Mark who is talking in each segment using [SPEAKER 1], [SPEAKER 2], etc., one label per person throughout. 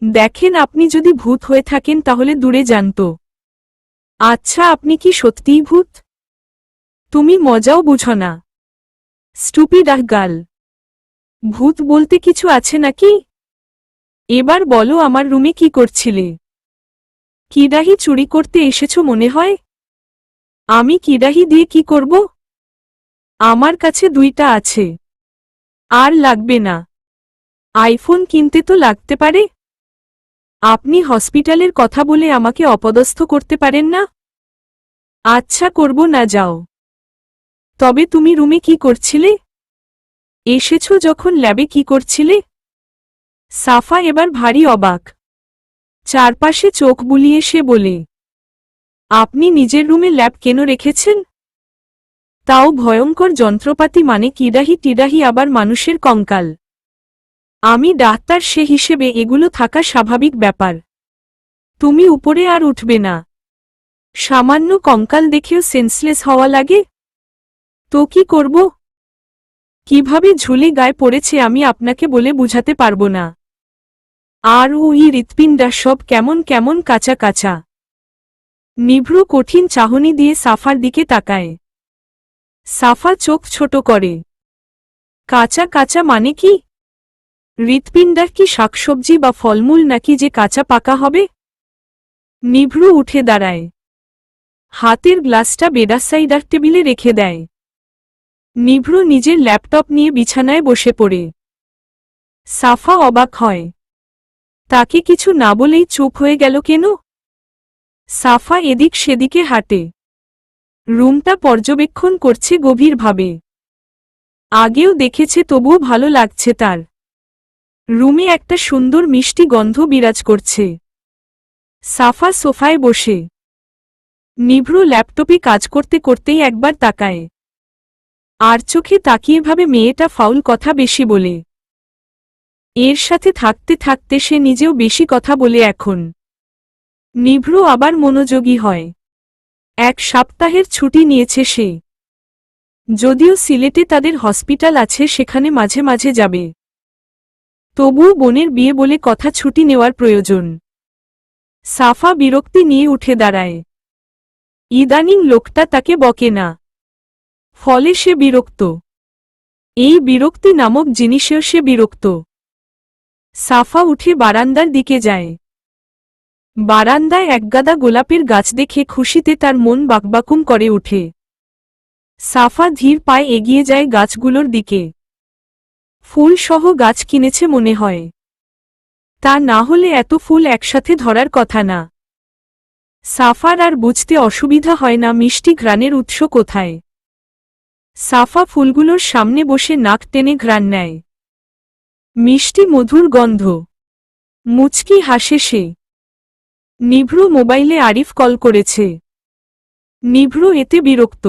[SPEAKER 1] দেখেন, আপনি যদি ভূত হয়ে থাকেন তাহলে দূরে যান তো। আচ্ছা, আপনি কি সত্যিই ভূত? তুমি মজাও বুঝো না। Stupid girl. ভূত বলতে কিছু আছে নাকি? এবার বলো, আমার রুমে কি করছিলে? কিডাহি চুরি করতে এসেছো মনে হয়? আমি কিডাহি দিয়ে কি করব? আমার কাছে 2টা আছে। আর লাগবে না। আইফোন কিনতে তো লাগতে পারে। আপনি হসপিটালের কথা বলে আমাকে অপদস্থ করতে পারেন না। আচ্ছা, করব না, যাও। তবে তুমি রুমে কি করছিলে? এসেছো যখন ল্যাবে কি করছিলে? সাফা এবার ভারী অবাক। চারপাশে চোখ বুলিয়ে সে বলে, আপনি নিজের রুমে ল্যাব কেন রেখেছেন? তাও ভয়ঙ্কর যন্ত্রপাতি, মানে কিডাহি টিডাহি আবার মানুষের কঙ্কাল। আমি ডাক্তার, সে হিসেবে এগুলো থাকা স্বাভাবিক ব্যাপার। তুমি উপরে আর উঠবে না। সামান্য কঙ্কাল দেখেও সেন্সলেস হওয়া লাগে? তো কি করব? কিভাবে ঝুলে গায়ে পড়েছে আমি আপনাকে বলে বুঝাতে পারবো না। আর ওই হৃৎপিণ্ডা সব কেমন কেমন কাঁচা কাঁচা। নিভৃ কঠিন চাহনি দিয়ে সাফার দিকে তাকায়। সাফা চোখ ছোট করে। কাঁচা কাঁচা মানে কি? হৃৎপিণ্ডার কি শাকসবজি বা ফলমূল নাকি যে কাঁচা পাকা হবে? নিভৃ উঠে দাঁড়ায়। হাতের গ্লাসটা বেডাসাইডার টেবিলে রেখে দেয়। নিভৃ নিজের ল্যাপটপ নিয়ে বিছানায় বসে পড়ে। সাফা অবাক হয়। তাকে কিছু না বলেই চুপ হয়ে গেল কেন? সাফা এদিক সেদিকে হাঁটে। রুমটা পর্যবেক্ষণ করছে গভীরভাবে। আগেও দেখেছে, তবুও ভালো লাগছে তার। রুমে একটা সুন্দর মিষ্টি গন্ধ বিরাজ করছে। সাফা সোফায় বসে। নিভৃ ল্যাপটপে কাজ করতে করতেই একবার তাকায়। আর চোখে তাকিয়ে ভাবে, মেয়েটা ফাউল কথা বেশি বলে। এর সাথে থাকতে থাকতে সে নিজেও বেশি কথা বলে এখন। নিভৃ আবার মনোযোগী হয়। 1 সপ্তাহের ছুটি নিয়েছে সে। যদিও সিলেটে তাদের হসপিটাল আছে, সেখানে মাঝে মাঝে যাবে। তবুও বোনের বিয়ে বলে কথা, ছুটি নেওয়ার প্রয়োজন। সাফা বিরক্তি নিয়ে উঠে দাঁড়ায়। ইদানিং লোকটা তাকে বকে না। ফলে সে বিরক্ত। এই বিরক্তি নামক জিনিসেও সে বিরক্ত। সাফা উঠে বারান্দার দিকে যায়। বারান্দায় একগাদা গোলাপের গাছ দেখে খুশিতে তার মন বাকবাকুম করে ওঠে। সাফা ধীর পায়ে এগিয়ে যায় গাছগুলোর দিকে। ফুলসহ গাছ কিনেছে মনে হয়। তা না হলে এত ফুল একসাথে ধরার কথা না। সাফার আর বুঝতে অসুবিধা হয় না মিষ্টি ঘ্রাণের উৎস কোথায়। সাফা ফুলগুলোর সামনে বসে নাক টেনে ঘ্রাণ নেয়। মিষ্টি মধুর গন্ধ। মুচকি হাসে সে। নিভৃ মোবাইলে আরিফ কল করেছে। নিভৃ এতে বিরক্ত।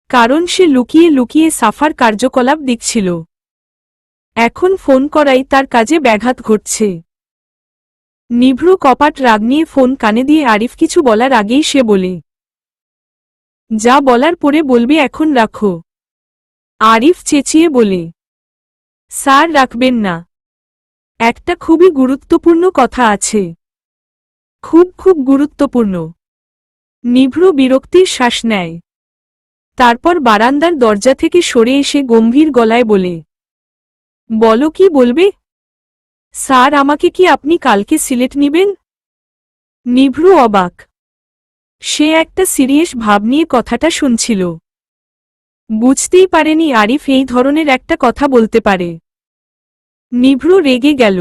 [SPEAKER 1] কারণ সে লুকিয়ে লুকিয়ে সাফার কার্যকলাপ দেখছিল। এখন ফোন করাই তার কাজে ব্যাঘাত ঘটছে। নিভৃ কপাট রাগ নিয়ে ফোন কানে দিয়ে আরিফ কিছু বলার আগেই সে বলে, যা বলার পরে বলবে, এখন রাখো। আরিফ চেঁচিয়ে বলে, স্যার, রাখবেন না। একটা খুবই গুরুত্বপূর্ণ কথা আছে। খুব খুব গুরুত্বপূর্ণ। নিভৃ বিরক্তির শ্বাস নেয়। তারপর বারান্দার দরজা থেকে সরে এসে গম্ভীর গলায় বলে, বলো, কি বলবে? স্যার, আমাকে কি আপনি কালকে সিলেট নিবেন? নিভৃ অবাক। সে একটা সিরিয়াস ভাব নিয়ে কথাটা শুনছিল। বুঝতেই পারেনি আরিফ এই ধরনের একটা কথা বলতে পারে। নিভৃ রেগে গেল।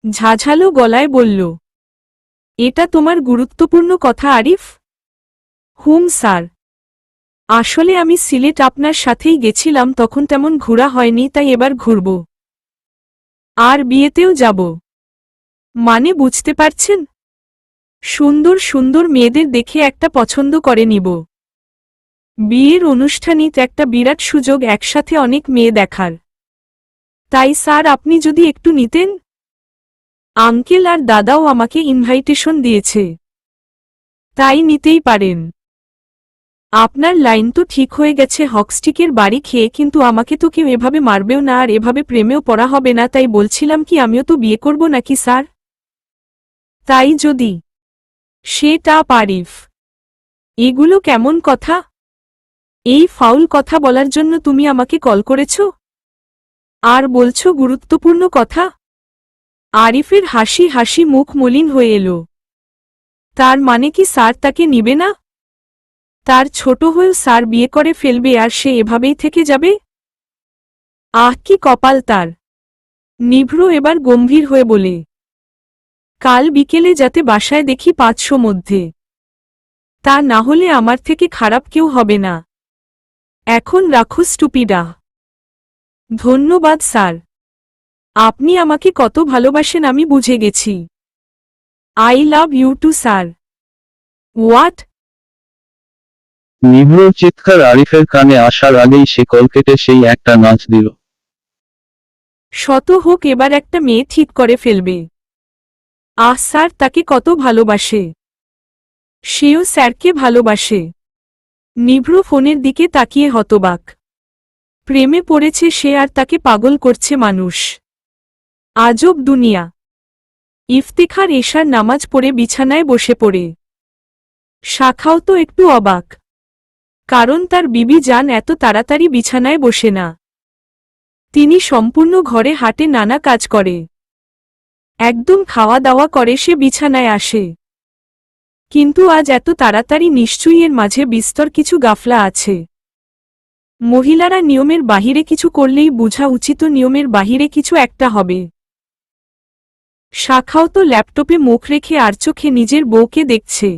[SPEAKER 1] ঝাঝালো গলায় বলল, এটা তোমার গুরুত্বপূর্ণ কথা আরিফ? হুম স্যার। আসলে আমি সিলেট আপনার সাথেই গেছিলাম, তখন তেমন ঘোরা হয়নি, তাই এবার ঘুরব। আর বিয়েতেও যাব। মানে বুঝতে পারছেন? সুন্দর সুন্দর মেয়েদের দেখে একটা পছন্দ করে নিব। বিয়ের অনুষ্ঠানিত একটা বিরাট সুযোগ, একসাথে অনেক মেয়ে দেখার। তাই স্যার, আপনি যদি একটু নিতেন। আঙ্কেল আর দাদাও আমাকে ইনভাইটেশন দিয়েছে। তাই নিতেই পারেন। আপনার লাইন তো ঠিক হয়ে গেছে হকস্টিকের বাড়ি খেয়ে, কিন্তু আমাকে তো কেউ এভাবে মারবেও না আর এভাবে প্রেমেও পড়া হবে না, তাই বলছিলাম কি আমিও তো বিয়ে করব নাকি স্যার? তাই যদি সেটা পারিফ। এগুলো কেমন কথা? এই ফাউল কথা বলার জন্য তুমি আমাকে কল করেছ? আর বলছো গুরুত্বপূর্ণ কথা? আরিফের হাসি হাসি মুখ মলিন হয়ে এলো। তার মানে কি স্যার তাকে নিবে না? তার ছোট হয়েও স্যার বিয়ে করে ফেলবে আর সে এভাবেই থেকে যাবে? আহ, কি কপাল তার! নিভ্র এবার গম্ভীর হয়ে বলে, কাল বিকেলে যাতে বাসায় দেখি 500 মধ্যে। তা না হলে আমার থেকে খারাপ কেউ হবে না। এখন রাখো স্টুপিডা। ধন্যবাদ স্যার। আপনি আমাকে কত ভালোবাসেন আমি বুঝে গেছি। I love you too sir. What?
[SPEAKER 2] নিভ্রর চিৎকার আরিফের কানে আসার আগেই সে কল কেটে সেই একটা নাচ দিল।
[SPEAKER 1] শত হোক এবার একটা মেয়ে ঠিক করে ফেলবে। আহ, স্যার তাকে কত ভালোবাসে। সেও স্যারকে ভালোবাসে। নিভ্র ফোনের দিকে তাকিয়ে হতবাক। প্রেমে পড়েছে সে আর তাকে পাগল করছে মানুষ। আজব দুনিয়া। ইফতিখার এশার নামাজ পড়ে বিছানায় বসে পড়ে। শাখাও তো একটু অবাক, কারণ তার বিবি জান এত তাড়াতাড়ি বিছানায় বসে না। তিনি সম্পূর্ণ ঘরে হাটে নানা কাজ করে। একদম খাওয়া দাওয়া করে সে বিছানায় আসে। কিন্তু আজ এত তাড়াতাড়ি নিশ্চয়ই এর মাঝে বিস্তর কিছু গাফলা আছে। মহিলারা নিয়মের বাহিরে কিছু করলেই বোঝা উচিত নিয়মের বাহিরে কিছু একটা হবে। শাখাও তো ল্যাপটপে মুখ রেখে আর চোখে নিজের বউকে দেখছে।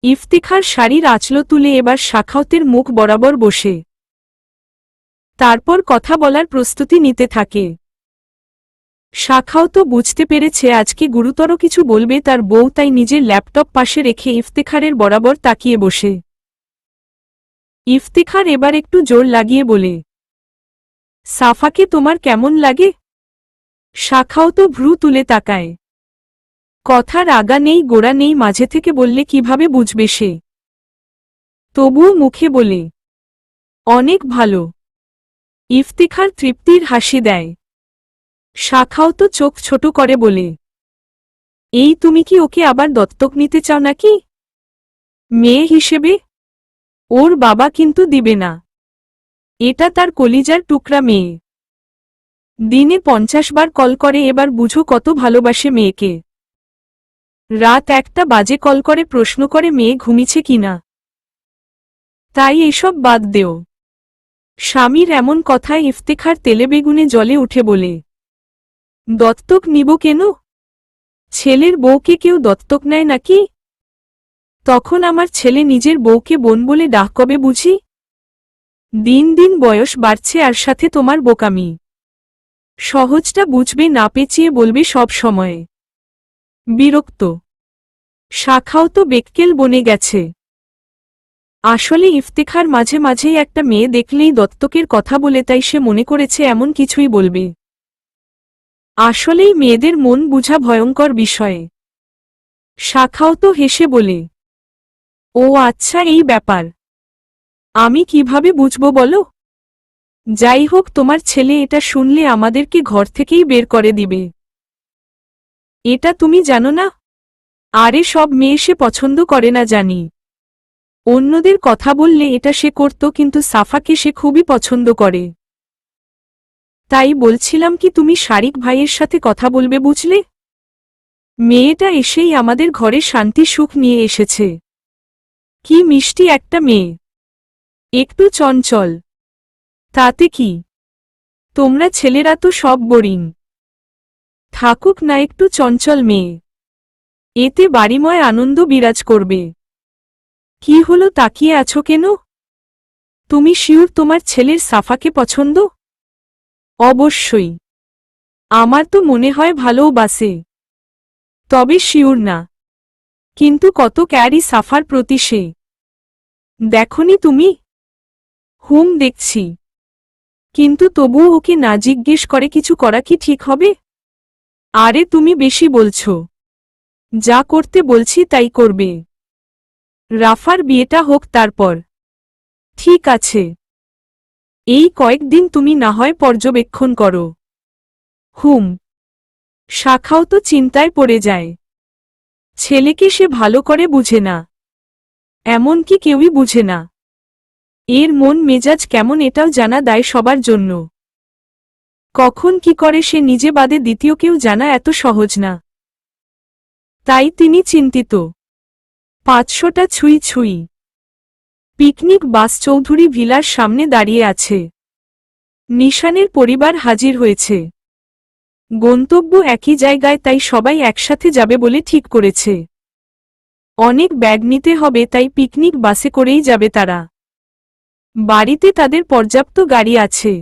[SPEAKER 1] ইফতিখার শাড়ির আঁচলো তুলে এবার শাখাওতের মুখ বরাবর বসে। তারপর কথা বলার প্রস্তুতি নিতে থাকে। শাখাও তো বুঝতে পেরেছে আজকে গুরুতর কিছু বলবে তার বউ, তাই নিজের ল্যাপটপ পাশে রেখে ইফতিখারের বরাবর তাকিয়ে বসে। ইফতিখার এবার একটু জোর লাগিয়ে বলে, সাফাকে তোমার কেমন লাগে? শাখাও তো ভ্রু তুলে তাকায়। কথার আগা নেই গোড়া নেই, মাঝে থেকে বললে কিভাবে বুঝবে সে? তবুও মুখে বলে, অনেক ভালো। ইফতিখার তৃপ্তির হাসি দেয়। শাখাও তো চোখ ছোট করে বলে, এই তুমি কি ওকে আবার দত্তক নিতে চাও নাকি? মেয়ে হিসেবে? ওর বাবা কিন্তু দিবে না। এটা তার কলিজার টুকরা মেয়ে। দিনে 50 বার কল করে, এবার বুঝো কত ভালোবাসে মেয়েকে। রাত 1টা বাজে কল করে প্রশ্ন করে মেয়ে ঘুমিছে কিনা। তাই এসব বাদ দেও। স্বামীর এমন কথায় ইফতেখার তেলেবেগুনে জ্বলে উঠে বলে, দত্তক নিব কেন? ছেলের বউকে কেউ দত্তক নেয় নাকি? তখন আমার ছেলে নিজের বউকে বোন বলে ডাকবে বুঝি? দিন দিন বয়স বাড়ছে আর সাথে তোমার বোকামি। সহজটা বুঝবে না, পেঁচিয়ে বলবে সব সময়ে। বিরক্ত। শাখাও তো বেক্কেল বনে গেছে। আসলে ইফতেখার মাঝে মাঝেই একটা মেয়ে দেখলেই দত্তকের কথা বলে, তাই সে মনে করেছে এমন কিছুই বলবে। আসলেই মেয়েদের মন বুঝা ভয়ঙ্কর বিষয়ে। শাখাও তো হেসে বলে, ও আচ্ছা এই ব্যাপার। আমি কিভাবে বুঝব বলো? যাই হোক, তোমার ছেলে এটা শুনলে আমাদেরকে ঘর থেকেই বের করে দিবে। এটা তুমি জানো না? আরে সব মেয়ে সে পছন্দ করে না জানি। অন্যদের কথা বললে এটা সে করত, কিন্তু সাফাকে সে খুবই পছন্দ করে। তাই বলছিলাম কি তুমি শারিক ভাইয়ের সাথে কথা বলবে বুঝলে? মেয়েটা এসেই আমাদের ঘরে শান্তি সুখ নিয়ে এসেছে। কি মিষ্টি একটা মেয়ে। একটু চঞ্চল। তাতে কি? তোমরা ছেলেরা তো সব বোরিং। থাকুক না একটু চঞ্চল মেয়ে। এতে বাড়িময় আনন্দ বিরাজ করবে। কি হলো তাকিয়ে আছো কেন? তুমি শিওর তোমার ছেলের সাফাকে পছন্দ? অবশ্যই। আমার তো মনে হয় ভালোবাসে। তবে শিওর না। কিন্তু কত ক্যারি সাফার প্রতি সে। দেখনি তুমি? হুম দেখছি। কিন্তু তবুও ওকে না জিজ্ঞেস করে কিছু করা কি ঠিক হবে? আরে তুমি বেশি বলছো। যা করতে বলছি তাই করবে। রাফার বিয়েটা হোক তারপর। ঠিক আছে, এই কয়েকদিন তুমি না হয় পর্যবেক্ষণ করো। শাখাও তো চিন্তায় পড়ে যায়। ছেলেকে সে ভালো করে বুঝে না, এমনকি কেউই বুঝে না। এর মন মেজাজ কেমন এটাও জানা দায় সবার জন্য। কখন কি করে সে নিজে বাদে দ্বিতীয় কেউ জানা এত সহজ না। তাই তিনি চিন্তিত। 500টা ছুঁই ছুঁই পিকনিক বাস চৌধুরী ভিলার সামনে দাঁড়িয়ে আছে। নিশানের পরিবার হাজির হয়েছে। গন্তব্য একই জায়গায়, তাই সবাই একসাথে যাবে বলে ঠিক করেছে। অনেক ব্যাগ নিতে হবে, তাই পিকনিক বাসে করেই যাবে তারা। বাড়িতে তাদের পর্যাপ্ত গাড়ি আছে,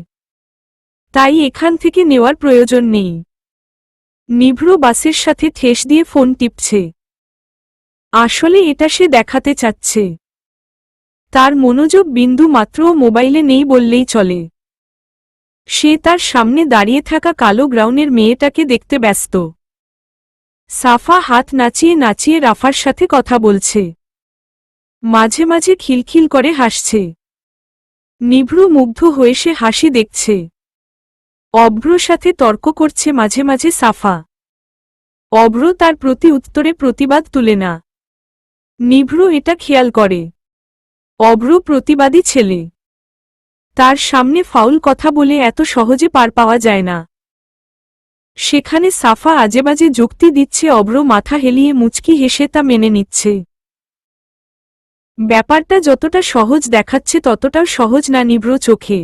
[SPEAKER 1] তাই এখান থেকে নেওয়ার প্রয়োজন নেই। নিভ্র বাসের সাথে ঠেস দিয়ে ফোন টিপছে। আসলে এটা সে দেখাতে চাচ্ছে। তার মনোযোগ বিন্দু মাত্রও মোবাইলে নেই বললেই চলে। সে তার সামনে দাঁড়িয়ে থাকা কালো গ্রাউনের মেয়েটাকে দেখতে ব্যস্ত। সাফা হাত নাচিয়ে নাচিয়ে রাফার সাথে কথা বলছে, মাঝে মাঝে খিলখিল করে হাসছে। নিভ্র মুগ্ধ হয়ে সে হাসি দেখছে। অভ্র সাথে তর্ক করছে মাঝে মাঝে সাফা। অভ্র তার প্রতি উত্তরে প্রতিবাদ তুলে না। নিভ্র এটা খেয়াল করে। অভ্র প্রতিবাদী ছেলে, তার সামনে ফাউল কথা বলে এত সহজে পার পাওয়া যায় না। সেখানে সাফা আজেবাজে যুক্তি দিচ্ছে, অভ্র মাথা হেলিয়ে মুচকি হেসে তা মেনে নিচ্ছে। ব্যাপারটা যতটা সহজ দেখাচ্ছে ততটাও সহজ না নিভ্র চোখে।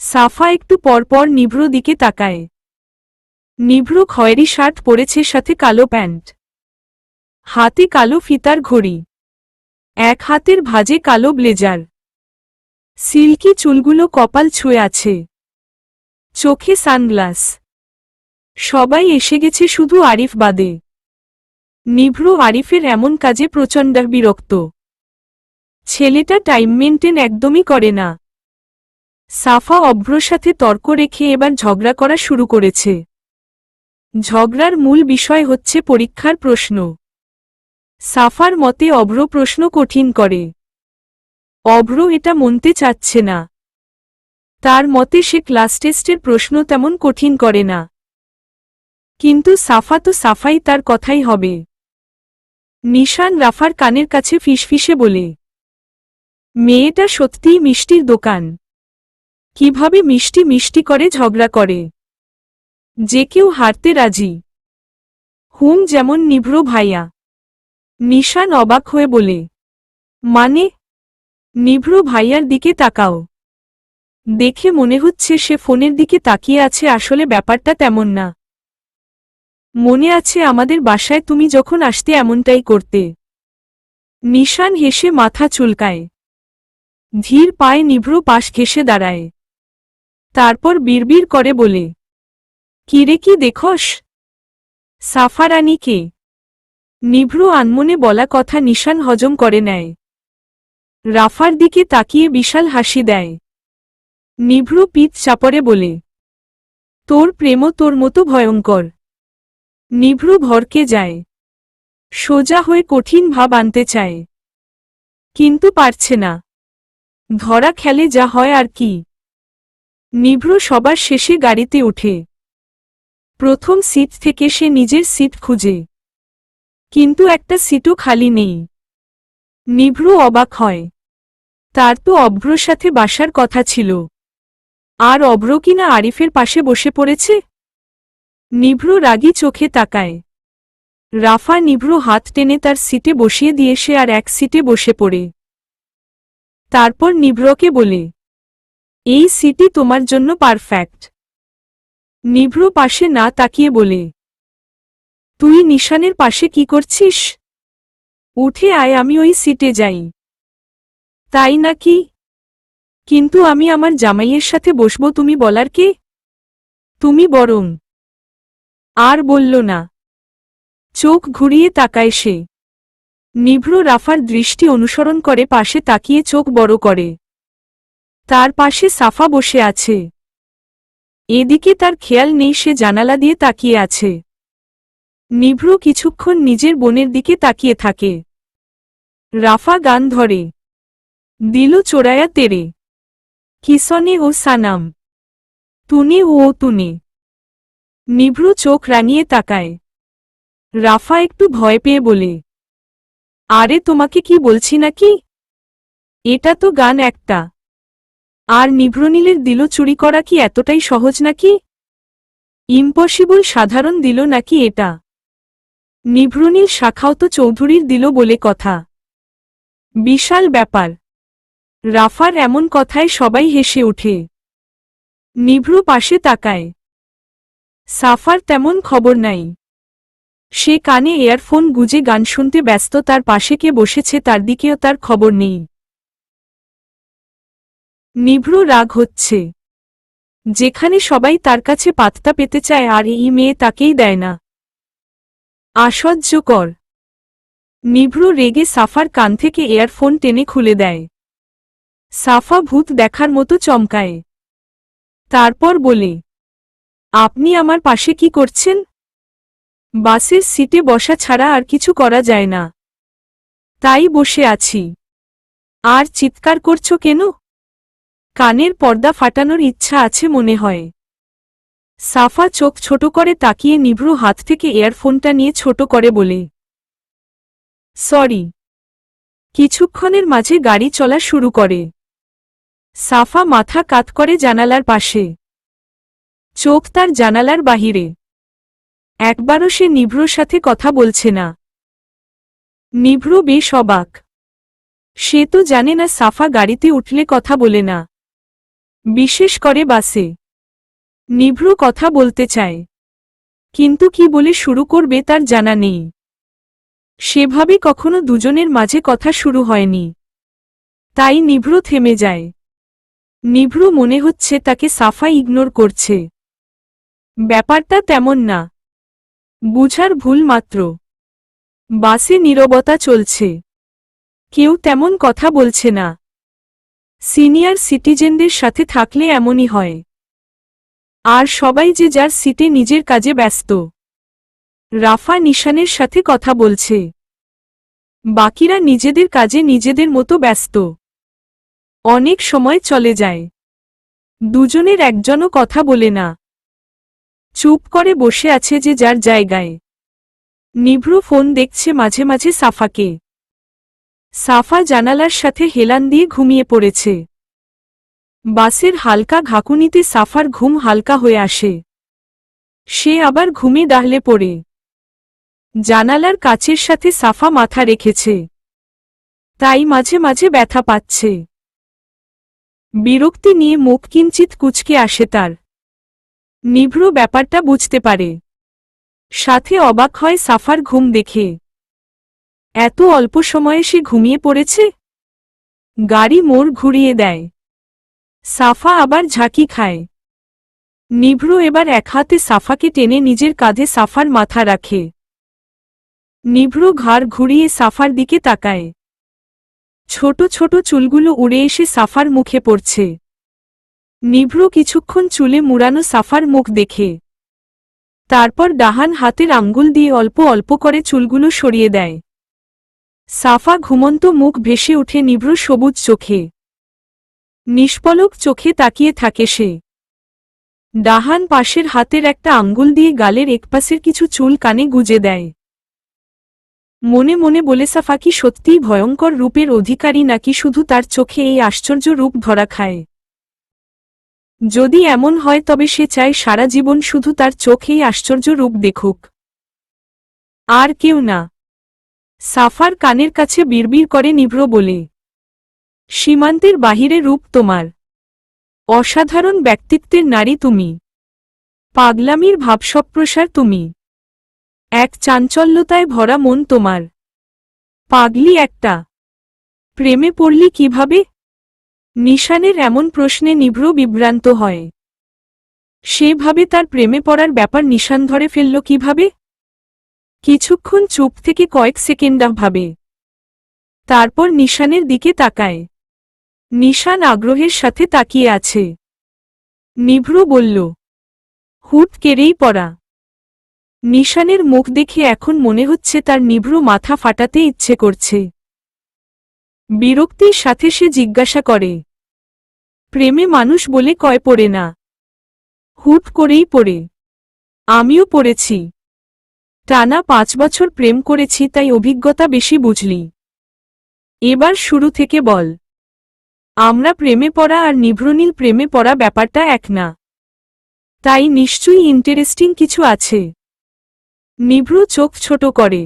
[SPEAKER 1] সাফা একটু পরপর নিভ্র দিকে তাকায়। নিভ্র খয়েরি শার্ট পরেছে, সাথে কালো প্যান্ট, হাতে কালো ফিতার ঘড়ি, এক হাতের ভাঁজে কালো ব্লেজার। সিল্কি চুলগুলো কপাল ছুঁয়ে আছে, চোখে সানগ্লাস। সবাই এসে গেছে শুধু আরিফ বাদে। নিভ্র আরিফের এমন কাজে প্রচণ্ড বিরক্ত। ছেলেটা টাইম মেনটেন একদমই করে না। সাফা অভ্রর সাথে তর্ক রেখে এবার ঝগড়া করা শুরু করেছে। ঝগড়ার মূল বিষয় হচ্ছে পরীক্ষার প্রশ্ন। সাফার মতে অভ্র প্রশ্ন কঠিন করে। অভ্র এটা মানতে চাচ্ছে না। তার মতে সে ক্লাস টেস্টের প্রশ্ন তেমন কঠিন করে না। কিন্তু সাফা তো সাফাই, তার কথাই হবে। নিশান রাফার কানের কাছে ফিসফিসে বলে, মেয়েটা সত্যিই মিষ্টির দোকান। কিভাবে মিষ্টি মিষ্টি করে ঝগড়া করে, যে কেউ হারতে রাজি। যেমন নিভ্র ভাইয়া। নিশান অবাক হয়ে বলে, মানে? নিভ্র ভাইয়ার দিকে তাকাও। দেখে মনে হচ্ছে সে ফোনের দিকে তাকিয়ে আছে। আসলে ব্যাপারটা তেমন না। মনে আছে আমাদের বাসায় তুমি যখন আসতে এমনটাই করতে। নিশান হেসে মাথা চুলকায়। ধীর পায়ে নিভ্র পাশ ঘেঁষে দাঁড়ায়। তারপর বিড়বিড় করে বলে, কিরে কি দেখোস? সাফা রানী কে? নিভ্র আনমনে বলা কথা নিশান হজম করে নেয়। রাফার দিকে তাকিয়ে বিশাল হাসি দেয়। নিভ্র পিঠ চাপড়ে বলে, তোর প্রেমও তোর মতো ভয়ঙ্কর। নিভ্র ভরকে যায়। সোজা হয়ে কঠিন ভাব আনতে চায়, কিন্তু পারছে না। ধরা খেলে যা হয় আর কি। নিভ্র সবার শেষে গাড়িতে ওঠে। প্রথম সিট থেকে সে নিজের সিট খুঁজে, কিন্তু একটা সিটও খালি নেই। নিভ্র অবাক হয়। তার তো অভ্রর সাথে বাসার কথা ছিল, আর অভ্র কিনা আরিফের পাশে বসে পড়েছে। নিভ্র রাগী চোখে তাকায়। রাফা নিভ্র হাত টেনে তার সিটে বসিয়ে দিয়ে সে আর এক সিটে বসে পড়ে। তারপর নিভ্রকে বলে, এই সিটই তোমার জন্য পারফেক্ট। নিভ্র পাশে না তাকিয়ে বলে, তুই নিশানের পাশে কি করছিস? উঠে আয়, আমি ওই সিটে যাই। তাই নাকি? কিন্তু আমি আমার জামাইয়ের সাথে বসবো, তুমি বলার কে? তুমি বরং। আর বলল না। চোখ ঘুরিয়ে তাকায় সে। নিভ্র রাফার দৃষ্টি অনুসরণ করে পাশে তাকিয়ে চোখ বড় করে। তার পাশে সাফা বসে আছে। এদিকে তার খেয়াল নেই সে জানালা দিয়ে তাকিয়ে আছে। নিভ্র কিছুক্ষণ নিজের বোনের দিকে তাকিয়ে থাকে। রাফা গান ধরে দিল চোরায়া তেরে কিসনে ও সানাম তুনে ও তুনে নিভ্রু চোখ রাঙিয়ে তাকায় রাফা একটু ভয় পেয়ে বলে আরে তোমাকে কি বলছি নাকি এটা তো গান একটা আর নিভ্রনীলের দিল চুরি করা কি এতটাই সহজ নাকি ইম্পসিবল সাধারণ দিল নাকি এটা নিভ্রনীল শাখাও তো চৌধুরীর দিল বলে কথা বিশাল ব্যাপার রাফার এমন কথায় সবাই হেসে ওঠে নিভ্রু পাশে তাকায় সাফার তেমন খবর নাই সে কানে ইয়ারফোন গুজে গান শুনতে ব্যস্ত তার পাশে কে বসেছে তার দিকেও তার খবর নেই নিভ্রু রাগ হচ্ছে যেখানে সবাই তার কাছে পাত্তা পেতে চায় আর এই মেয়ে তাকেই দেয় না আশ্চর্যকর নিভ্রু রেগে সাফার কান থেকে ইয়ারফোন টেনে খুলে দেয় সাফা ভূত দেখার মতো চমকায় তারপর বলে আপনি আমার পাশে কি করছেন বাসের সিটে বসা ছাড়া আর কিছু করা যায় না তাই বসে আছি আর চিৎকার করছো কেন কানের পর্দা ফাটানোর ইচ্ছা আছে মনে হয় সাফা চোখ ছোট করে তাকিয়ে নিভ্রু হাত থেকে ইয়ারফোনটা নিয়ে ছোট করে বলে সরি কিছুক্ষণের মাঝে গাড়ি চলা শুরু করে সাফা মাথা কাত করে জানালার পাশে চোখ তার জানালার বাহিরে একবারও সে নিভ্রুর সাথে কথা বলছে না নিভ্রু বেশ অবাক সে তো জানে না সাফা গাড়িতে উঠলে কথা বলে না বিশেষ করে বাসে নিভ্রু কথা বলতে চায় কিন্তু কি বলে শুরু করবে তার জানা নেই সেভাবে কখনো দুজনের মাঝে কথা শুরু হয়নি তাই নিভ্রু থেমে যায় নিভ্রু মনে হচ্ছে তাকে সাফা ইগনোর করছে ব্যাপারটা তেমন না বুঝার ভুল মাত্র বাসে নীরবতা চলছে কেউ তেমন কথা বলছে না সিনিয়র সিটিজেনদের সাথে থাকলে এমনই হয় আর সবাই যে যার সিটে নিজের কাজে ব্যস্ত রাফা নিশানের সাথে কথা বলছে বাকিরা নিজেদের কাজে নিজেদের মতো ব্যস্ত অনেক সময় চলে যায় দুজনের একজনও কথা বলে না চুপ করে বসে আছে যে যার জায়গায় নিভ্রু ফোন দেখছে মাঝে মাঝে সাফাকে সাফা জানালার সাথে হেলান দিয়ে ঘুমিয়ে পড়েছে বাসের হালকা ঘাকুনিতে সাফার ঘুম হালকা হয়ে আসে সে আবার ঘুমে ডাহলে পড়ে জানালার কাচের সাথে সাফা মাথা রেখেছে তাই মাঝে মাঝে ব্যথা পাচ্ছে বিরক্তি নিয়ে মুখ কিঞ্চিত কুঁচকে আসে তার নিভ্রু ব্যাপারটা বুঝতে পারে সাথে অবাক হয় সাফার ঘুম দেখে এত অল্প সময়ে সে ঘুমিয়ে পড়েছে গাড়ি মোড় ঘুরিয়ে দেয় সাফা আবার ঝাঁকি খায় নিভ্রু এবার এক হাতে সাফাকে টেনে নিজের কাঁধে সাফার মাথা রাখে নিভ্রু ঘাড় ঘুরিয়ে সাফার দিকে তাকায় ছোট ছোট চুলগুলো উড়ে এসে সাফার মুখে পড়ছে নিভ্রু কিছুক্ষণ চুলে মুড়ানো সাফার মুখ দেখে তারপর ডাহান হাতের আঙ্গুল দিয়ে অল্প অল্প করে চুলগুলো সরিয়ে দেয় সাফা ঘুমন্ত মুখ ভেসে উঠে নিভ্রু সবুজ চোখে নিষ্পলক চোখে তাকিয়ে থাকে সে ডাহান পাশের হাতের একটা আঙ্গুল দিয়ে গালের একপাশের কিছু চুল কানে গুজে দেয় মনে মনে বলে সাফা কি সত্যিই ভয়ঙ্কর রূপের অধিকারী নাকি শুধু তার চোখে এই আশ্চর্য রূপ ধরা খায় যদি এমন হয় তবে সে চায় সারা জীবন শুধু তার চোখেই আশ্চর্য রূপ দেখুক আর কেউ না সাফার কানের কাছে বিড়বিড় করে নিভ্রু বলে সীমান্তের বাহিরে রূপ তোমার অসাধারণ ব্যক্তিত্বের নারী তুমি পাগলামির ভাবসপ্রসার তুমি এক চাঞ্চল্যতায় ভরা মন তোমার পাগলি একটা প্রেমে পড়লি কিভাবে নিশানের এমন প্রশ্নে নিভ্রু বিভ্রান্ত হয় সেভাবে তার প্রেমে পড়ার ব্যাপার নিশান ধরে ফেলল কিভাবে কিছুক্ষণ চুপ থেকে কয়েক সেকেন্ড ভাবে তারপর নিশানের দিকে তাকায় নিশান আগ্রহের সাথে তাকিয়ে আছে নিভ্রু বলল হুট কেড়েই পড়া নিশানের মুখ দেখে এখন মনে হচ্ছে তার নিভ্রু মাথা ফাটাতে ইচ্ছে করছে বিরক্তির সাথে সে জিজ্ঞাসা করে, প্রেমে মানুষ বলে কয় পড়ে না? হুট করেই পড়ে। আমিও পড়েছি। টানা 5 বছর প্রেম করেছি, তাই অভিজ্ঞতা বেশি বুঝলি। এবার শুরু থেকে বল। আমরা প্রেমে পড়া আর নিভ্রনীল প্রেমে পড়া ব্যাপারটা এক না। তাই নিশ্চয়ই ইন্টারেস্টিং কিছু আছে। নিভ্রু চোখ ছোট করে,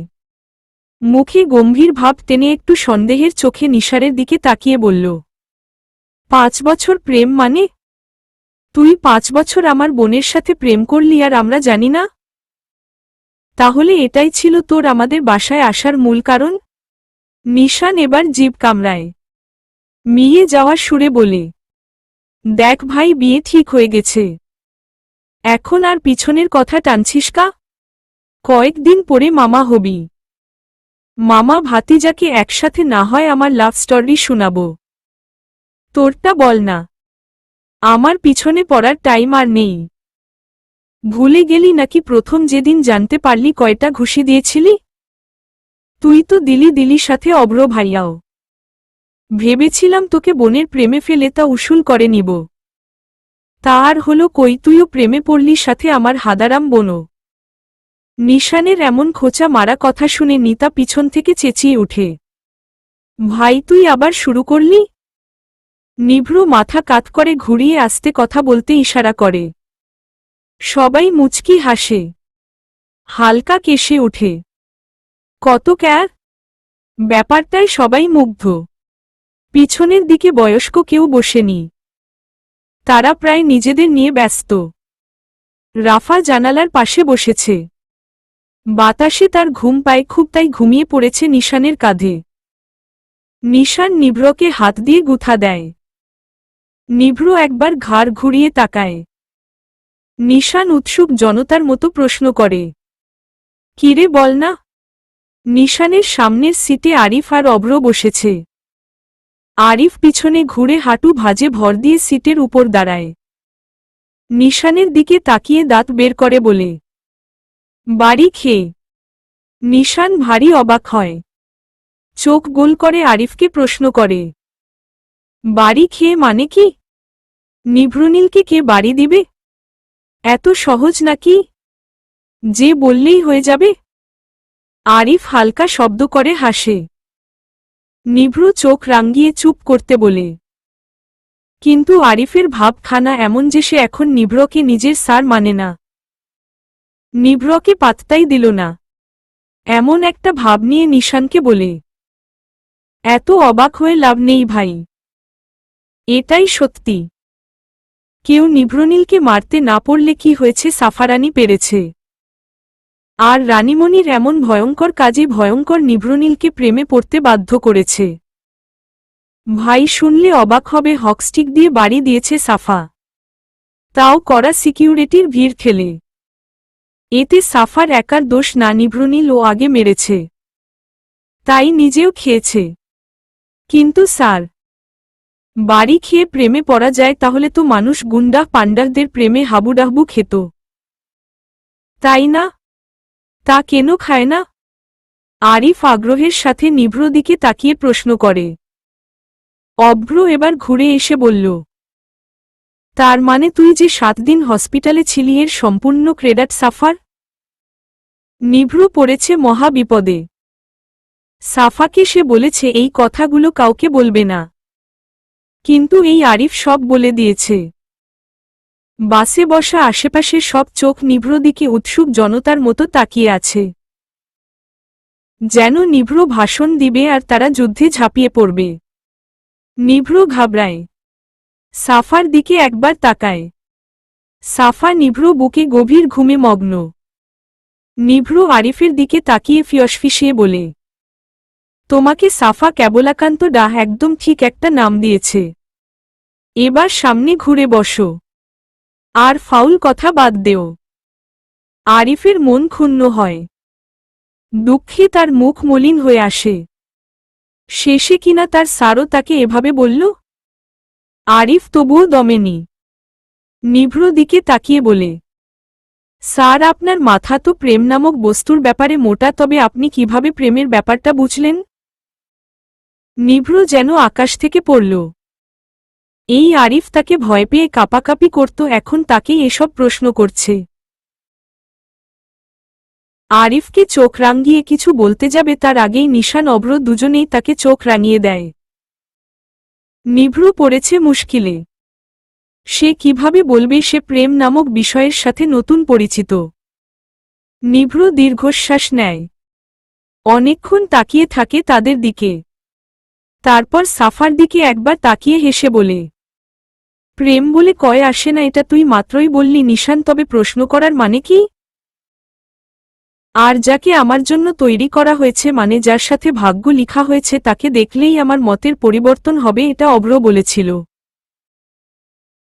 [SPEAKER 1] মুখে গম্ভীর ভাব টেনে একটু সন্দেহের চোখে নিসারের দিকে তাকিয়ে বলল, 5 বছর প্রেম মানে? তুই 5 বছর আমার বোনের সাথে প্রেম করলি আর আমরা জানি না? তাহলে এটাই ছিল তোর আমাদের বাসায় আসার মূল কারণ? নিশান এবার জিভ কামড়ায়, মিয়ে যাওয়ার সুরে বলে, দেখ ভাই, বিয়ে ঠিক হয়ে গেছে। এখন আর পিছনের কথা টানছিস কা? কয়েকদিন পরে মামা হবি। মামা ভাতিজাকে একসাথে না হয় আমার লাভ স্টোরি শোনাবো। তোরটা বল না। আমার পিছনে পড়ার টাইম আর নেই। ভুলে গেলি নাকি প্রথম যেদিন জানতে পারলি কয়টা ঘুষি দিয়েছিলি? তুই তো দিলি সাথে অব্র ভাইয়াও। ভেবেছিলাম তোকে বোনের প্রেমে ফেলে তা উসুল করে নিব। তা আর হলো কই, তুইও প্রেমে পড়লি সাথে আমার হাদারাম বোনও। নিশানের এমন খোঁচা মারা কথা শুনে নিতা পিছন থেকে চেঁচিয়ে ওঠে, ভাই তুই আবার শুরু করলি? নিভ্রু মাথা কাত করে ঘুরিয়ে আস্তে কথা বলতে ইশারা করে। সবাই মুচকি হাসে। হালকা কেশে ওঠে। কত ক্যার! ব্যাপারটায় সবাই মুগ্ধ। পিছনের দিকে বয়স্ক কেউ বসেনি। তারা প্রায় নিজেদের নিয়ে ব্যস্ত। রাফা জানালার পাশে বসেছে। বাতাসে তার ঘুম পায় খুব, তাই ঘুমিয়ে পড়েছে নিশানের কাঁধে। নিশান নিভ্রকে হাত দিয়ে গুথা দেয়। নিভ্র একবার ঘাড় ঘুরিয়ে তাকায়। নিশান উৎসুক জনতার মতো প্রশ্ন করে, কিরে বল না? নিশানের সামনের সিটে আরিফ আর অব্র বসেছে। আরিফ পিছনে ঘুরে হাঁটু ভাঁজে ভর দিয়ে সিটের উপর দাঁড়ায়। নিশানের দিকে তাকিয়ে দাঁত বের করে বলে, বাড়ি খেয়ে? নিশান ভারী অবাক হয়। চোখ গোল করে আরিফকে প্রশ্ন করে, বাড়ি খেয়ে মানে কি? নিভ্রনীলকে কে বাড়ি দিবে? এত সহজ নাকি যে বললেই হয়ে যাবে? আরিফ হালকা শব্দ করে হাসে। নিভ্রু চোখ রাঙ্গিয়ে চুপ করতে বলে, কিন্তু আরিফের ভাবখানা এমন যে সে এখন নিভ্রকে নিজের স্যার মানে না। নিভ্রকে পাত্তাই দিল না। এমন একটা ভাব নিয়ে নিশানকে বলে, এত অবাক হয়ে লাভ নেই ভাই। এটাই সত্যি। কেউ নিভ্রনীলকে মারতে না পড়লে কি হয়েছে, সাফারানী পেরেছে। আর রানীমণির এমন ভয়ঙ্কর কাজে ভয়ঙ্কর নিভ্রনীলকে প্রেমে পড়তে বাধ্য করেছে। ভাই শুনলে অবাক হবে, হকস্টিক দিয়ে বাড়ি দিয়েছে সাফা। তাও কড়া সিকিউরিটির ভিড় ঠেলে। এতে সাফার একার দোষ না, নিভ্রনীল ও আগে মেরেছে, তাই নিজেও খেয়েছে। কিন্তু স্যার, বাড়ি খেয়ে প্রেমে পড়া যায় তাহলে তো মানুষ গুন্ডা পান্ডারদের প্রেমে হাবুডাহবু খেত, তাই না? তা কেন খায় না? আরিফ আগ্রহের সাথে নিভ্র দিকে তাকিয়ে প্রশ্ন করে। অভ্র এবার ঘুরে এসে বলল, তার মানে তুই যে 7 দিন হসপিটালে ছিলি এর সম্পূর্ণ ক্রেডিট সাফার? নিভ্র পড়েছে মহা বিপদে। সাফাকে সে বলেছে এই কথাগুলো কাউকে বলবে না, কিন্তু এই আরিফ সব বলে দিয়েছে। বাসে বসা আশেপাশের সব চোখ নিভ্র দিকে উৎসুক জনতার মতো তাকিয়ে আছে, যেন নিভ্র ভাষণ দিবে আর তারা যুদ্ধে ঝাঁপিয়ে পড়বে। নিভ্র ঘাবড়ায়। সাফার দিকে একবার তাকায়। সাফা নিভ্র বুকে গভীর ঘুমে মগ্ন। নিভ্র আরিফের দিকে তাকিয়ে ফিসফিসিয়ে বলে, তোমাকে সাফা কেবলাকান্ত ডাহ একদম ঠিক একটা নাম দিয়েছে। এবার সামনে ঘুরে বসো, আর ফাউল কথা বাদ দেও। আরিফের মন ক্ষুণ্ণ হয়। দুঃখে তার মুখ মলিন হয়ে আসে। শেষে কিনা তার স্যারও তাকে এভাবে বলল। আরিফ তবুও দমেনি। নিভ্র দিকে তাকিয়ে বলে, স্যার আপনার মাথা তো প্রেম নামক বস্তুর ব্যাপারে মোটা, তবে আপনি কিভাবে প্রেমের ব্যাপারটা বুঝলেন? নিভ্র যেন আকাশ থেকে পড়ল। এই আরিফ তাকে ভয় পেয়ে কাঁপাকাঁপি করত, এখন তাকেই এসব প্রশ্ন করছে। আরিফকে চোখ রাঙিয়ে কিছু বলতে যাবে তার আগেই নিশান অব্র দুজনেই তাকে চোখ রাঙিয়ে দেয়। নিভ্র পড়েছে মুশকিলে। সে কিভাবে বলবে সে প্রেম নামক বিষয়ের সাথে নতুন পরিচিত। নিভ্র দীর্ঘশ্বাস নেয়, অনেকক্ষণ তাকিয়ে থাকে তাদের দিকে। তারপর সাফার দিকে একবার তাকিয়ে হেসে বলে, প্রেম বলে কয় আসে না, এটা তুই মাত্রই বললি নিশান, তবে প্রশ্ন করার মানে কি? আর যাকে আমার জন্য তৈরি করা হয়েছে, মানে যার সাথে ভাগ্য লিখা হয়েছে, তাকে দেখলেই আমার মতের পরিবর্তন হবে, এটা অব্র বলেছিল।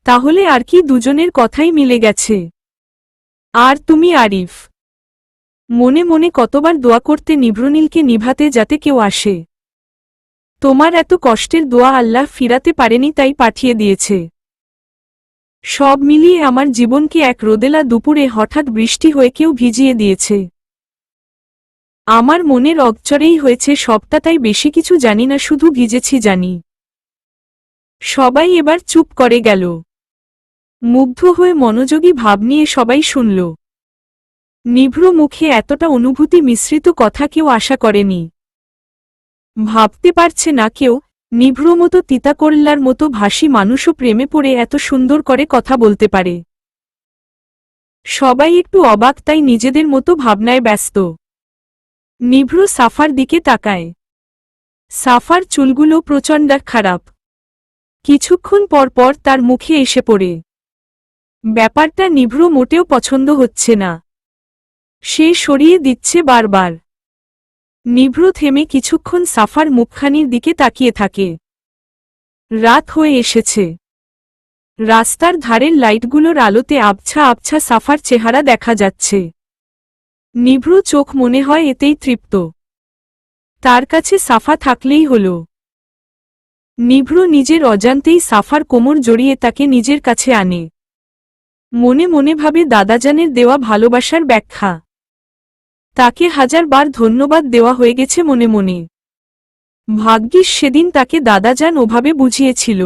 [SPEAKER 1] তাহলে আর কি, দুজনের কথাই মিলে গেছে। আর তুমি আরিফ। মনে মনে কতবার দোয়া করতে নিভ্রনীলকে নিভাতে যাতে কেউ আসে। তোমার এত কষ্টের দোয়া আল্লাহ ফিরাতে পারেনি, তাই পাঠিয়ে দিয়েছে। সব মিলিয়ে আমার জীবনকে এক রোদেলা দুপুরে হঠাৎ বৃষ্টি হয়ে কেউ ভিজিয়ে দিয়েছে। আমার মনের অগচরেই হয়েছে সবটা, তাই বেশি কিছু জানি না, শুধু ভিজেছি জানি। সবাই এবার চুপ করে গেল। মুগ্ধ হয়ে মনোযোগী ভাব নিয়ে সবাই শুনল। নিভ্র মুখে এতটা অনুভূতি মিশ্রিত কথা কেউ আশা করেনি। ভাবতে পারছে না কেউ, নিভ্র মতো তিতাকরল্লার মতো ভাসী মানুষও প্রেমে পড়ে এত সুন্দর করে কথা বলতে পারে। সবাই একটু অবাক, তাই নিজেদের মতো ভাবনায় ব্যস্ত। নিভ্র সাফার দিকে তাকায়। সাফার চুলগুলো প্রচণ্ড খারাপ। কিছুক্ষণ পর পর তার মুখে এসে পড়ে। ব্যাপারটা নিভ্র মোটেও পছন্দ হচ্ছে না। সে সরিয়ে দিচ্ছে বারবার। নিভ্র থেমে কিছুক্ষণ সাফার মুখখানির দিকে তাকিয়ে থাকে। রাত হয়ে এসেছে। রাস্তার ধারের লাইটগুলোর আলোতে আবছা আবছা সাফার চেহারা দেখা যাচ্ছে। নিভ্র চোখ মনে হয় এতেই তৃপ্ত। তার কাছে সাফা থাকলেই হল। নিভ্র নিজের অজান্তেই সাফার কোমর জড়িয়ে তাকে নিজের কাছে আনে। মনে মনে ভাবে দাদাজানের দেওয়া ভালোবাসার ব্যাখ্যা। তাকে হাজারবার ধন্যবাদ দেওয়া হয়ে গেছে মনে মনে। ভাগ্যিস সেদিন তাকে দাদাজান ওভাবে বুঝিয়েছিল।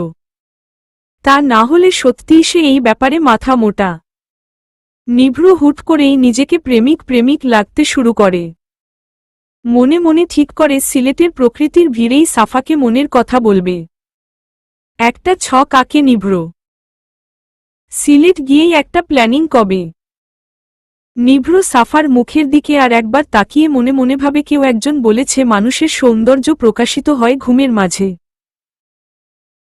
[SPEAKER 1] তা না হলে সত্যিই সে এই ব্যাপারে মাথা মোটা। নিভ্র হুট করেই নিজেকে প্রেমিক প্রেমিক লাগতে শুরু করে। মনে মনে ঠিক করে সিলেটের প্রকৃতির ভিড়েই সাফাকে মনের কথা বলবে। একটা ছক আঁকে নিভ্র। সিলেট গিয়েই একটা প্ল্যানিং কবে। নিভ্র সাফার মুখের দিকে আর একবার তাকিয়ে মনে মনে ভাবে কেউ একজন বলেছে মানুষের সৌন্দর্য প্রকাশিত হয় ঘুমের মাঝে।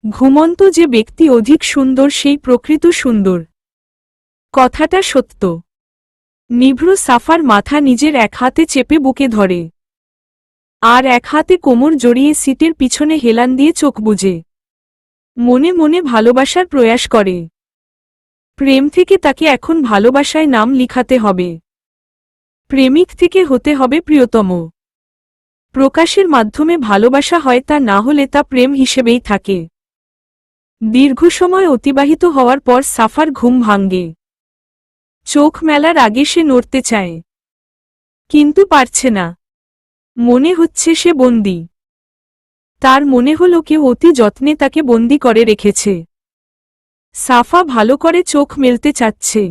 [SPEAKER 1] ঘুমন্ত যে ব্যক্তি অধিক সুন্দর সেই প্রকৃত সুন্দর। কথাটা সত্য। নিভ্র সাফার মাথা নিজের এক হাতে চেপে বুকে ধরে। আর এক হাতে কোমর জড়িয়ে সিটের পিছনে হেলান দিয়ে চোখ বুজে মনে মনে ভালোবাসার প্রয়াস করে। প্রেম থেকে তাকে এখন ভালোবাসায় নাম লিখাতে হবে। প্রেমিক থেকে হতে হবে প্রিয়তম। প্রকাশের মাধ্যমে ভালোবাসা হয়, তা না হলে তা প্রেম হিসেবেই থাকে। দীর্ঘ সময় অতিবাহিত হওয়ার পর সাফার ঘুম ভাঙ্গে। চোখ মেলার আগে সে নড়তে চায়, কিন্তু পারছে না। মনে হচ্ছে সে বন্দী। তার মনে হল কেউ অতি যত্নে তাকে বন্দী করে রেখেছে। সাফা ভালো করে চোখ মেলতে চাচ্ছে।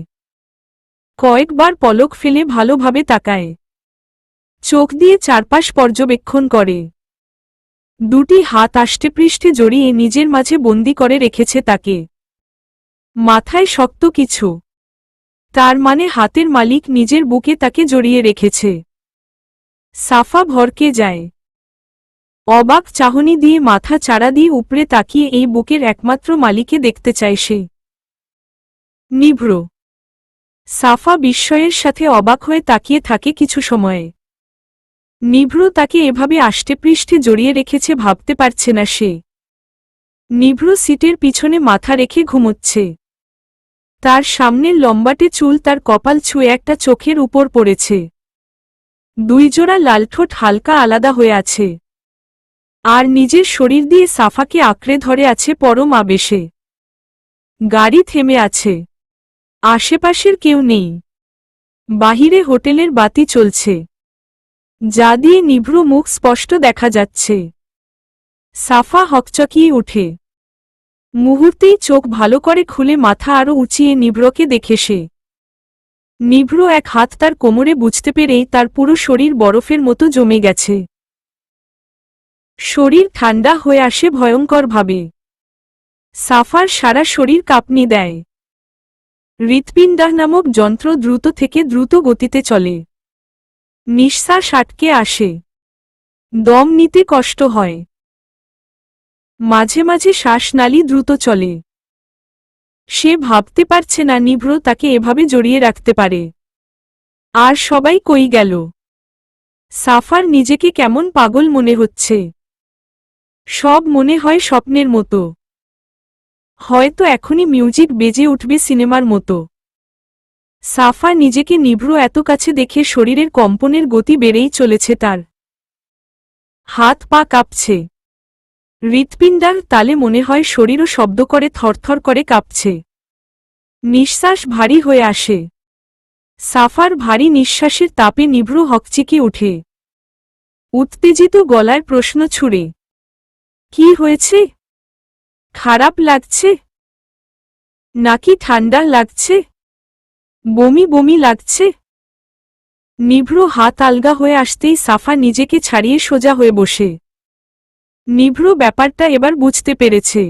[SPEAKER 1] কয়েকবার পলক ফেলে ভালোভাবে তাকায়। চোখ দিয়ে চারপাশ পর্যবেক্ষণ করে। দুটি হাত আষ্টেপৃষ্ঠে জড়িয়ে নিজের মাঝে বন্দী করে রেখেছে তাকে। মাথায় শক্ত কিছু। তার মানে হাতের মালিক নিজের বুকে তাকে জড়িয়ে রেখেছে। সাফা ভরকে যায়। অবাক চাহনি দিয়ে মাথা চাড়া দিয়ে উপরে তাকিয়ে এই বুকের একমাত্র মালিকে দেখতে চায় সে। নিভ্র। সাফা বিস্ময়ের সাথে অবাক হয়ে তাকিয়ে থাকে কিছু সময়ে। নিভ্র তাকে এভাবে আষ্টেপৃষ্ঠে জড়িয়ে রেখেছে ভাবতে পারছে না সে। নিভ্র সিটের পিছনে মাথা রেখে ঘুমোচ্ছে। তার সামনের লম্বাটে চুল তার কপাল ছুঁয়ে একটা চোখের উপর পড়েছে। দুই জোড়া লালঠোঁট হালকা আলাদা হয়ে আছে। আর নিজের শরীর দিয়ে সাফাকে আঁকড়ে ধরে আছে পরম আবেশে। গাড়ি থেমে আছে। আশেপাশের কেউ নেই। বাহিরে হোটেলের বাতি চলছে, যা দিয়ে নিভ্র মুখ স্পষ্ট দেখা যাচ্ছে। সাফা হকচকিয়ে ওঠে। মুহূর্তেই চোখ ভালো করে খুলে মাথা আরো উঁচিয়ে নিভ্রকে দেখে সে। নিভ্র এক হাত তার কোমরে বুঝতে পেরেই তার পুরো শরীর বরফের মতো জমে গেছে। শরীর ঠান্ডা হয়ে আসে ভয়ঙ্করভাবে। সাফার সারা শরীর কাঁপনি দেয়। হৃৎপিণ্ডাহ নামক যন্ত্র দ্রুত থেকে দ্রুত গতিতে চলে। নিঃশ্বাস আটকে আসে। দম নিতে কষ্ট হয়। মাঝে মাঝে শ্বাসনালী দ্রুত চলে। সে ভাবতে পারছে না নিভ্র তাকে এভাবে জড়িয়ে রাখতে পারে। আর সবাই কই গেল। সাফার নিজেকে কেমন পাগল মনে হচ্ছে। সব মনে হয় স্বপ্নের মতো। হয়তো এখনই মিউজিক বেজে উঠবে সিনেমার মতো। সাফা নিজেকে নিভ্র এত কাছে দেখে শরীরের কম্পনের গতি বেড়েই চলেছে তার। হাত পা কাঁপছে। হৃৎপিণ্ডার তালে মনে হয় শরীরও শব্দ করে থরথর করে কাঁপছে। নিঃশ্বাস ভারী হয়ে আসে। সাফার ভারী নিঃশ্বাসের তাপে নিভ্র হকচিকে ওঠে। উত্তেজিত গলায় প্রশ্ন ছুড়ে, কি হয়েছে? খারাপ লাগছে? নাকি ঠান্ডা লাগছে? বমি বমি লাগছে? নিভ্র হাত আলগা হয়ে আসতেই সাফা নিজেকে ছাড়িয়ে সোজা হয়ে বসে। নিভ্র ব্যাপারটা এবার বুঝতে পেরেছে।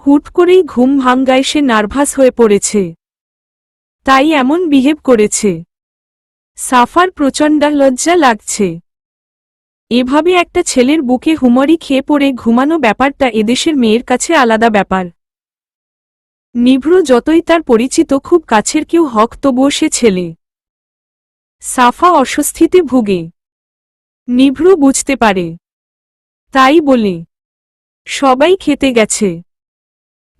[SPEAKER 1] হুট করেই ঘুম ভাঙ্গায় সে নার্ভাস হয়ে পড়েছে। তাই এমন বিহেভ করেছে। সাফার প্রচণ্ড লজ্জা লাগছে। এভাবে একটা ছেলের বুকে হুমড়ি খেয়ে পড়ে ঘুমানো ব্যাপারটা এদেশের মেয়ের কাছে আলাদা ব্যাপার। নিভ্র যতই তার পরিচিত খুব কাছের কেউ হক তবুও সে ছেলে। সাফা অস্বস্তিতে ভুগে। নিভ্র বুঝতে পারে। তাই বলে, সবাই খেতে গেছে।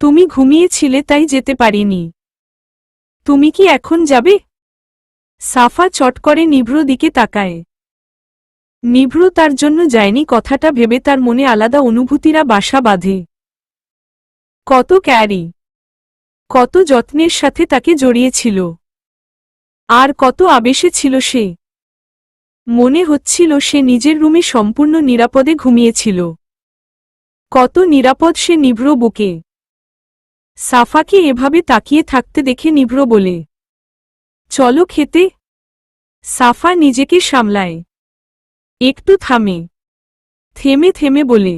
[SPEAKER 1] তুমি ঘুমিয়েছিলে তাই যেতে পারিনি। তুমি কি এখন যাবে? সাফা চট করে নিভ্র দিকে তাকায়। নিভ্র তার জন্য যায়নি কথাটা ভেবে তার মনে আলাদা অনুভূতিরা বাসা বাঁধে। কত ক্যারি, কত যত্নের সাথে তাকে জড়িয়েছিল। আর কত আবেশে ছিল সে। মনে হচ্ছিল সে নিজের রুমে সম্পূর্ণ নিরাপদে ঘুমিয়েছিল। কত নিরাপদ সে নিভ্র বুকে। সাফাকে এভাবে তাকিয়ে থাকতে দেখে নিভ্র বলে, চলো খেতে। সাফা নিজেকে সামলায়। একটু থামে। থেমে থেমে বলে,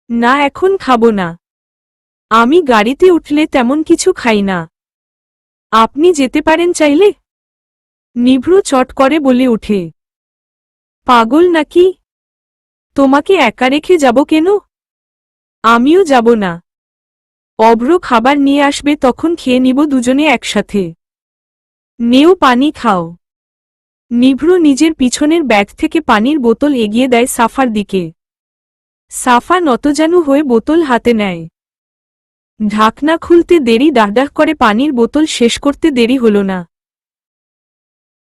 [SPEAKER 1] না এখন খাবো না। আমি গাড়িতে উঠলে তেমন কিছু খাই না। আপনি যেতে পারেন চাইলে। নিভ্র চট করে বলে ওঠে, পাগল নাকি? তোমাকে একা রেখে যাব কেন? আমিও যাব না। অভ্র খাবার নিয়ে আসবে তখন খেয়ে নিব দুজনে একসাথে। নেও পানি খাও। নিভ্র নিজের পিছনের ব্যাগ থেকে পানির বোতল এগিয়ে দেয় সাফার দিকে। সাফা নতজানু হয়ে বোতল হাতে নেয়। ঢাকনা খুলতে দেরি ডাহডাহ করে পানির বোতল শেষ করতে দেরি হল না।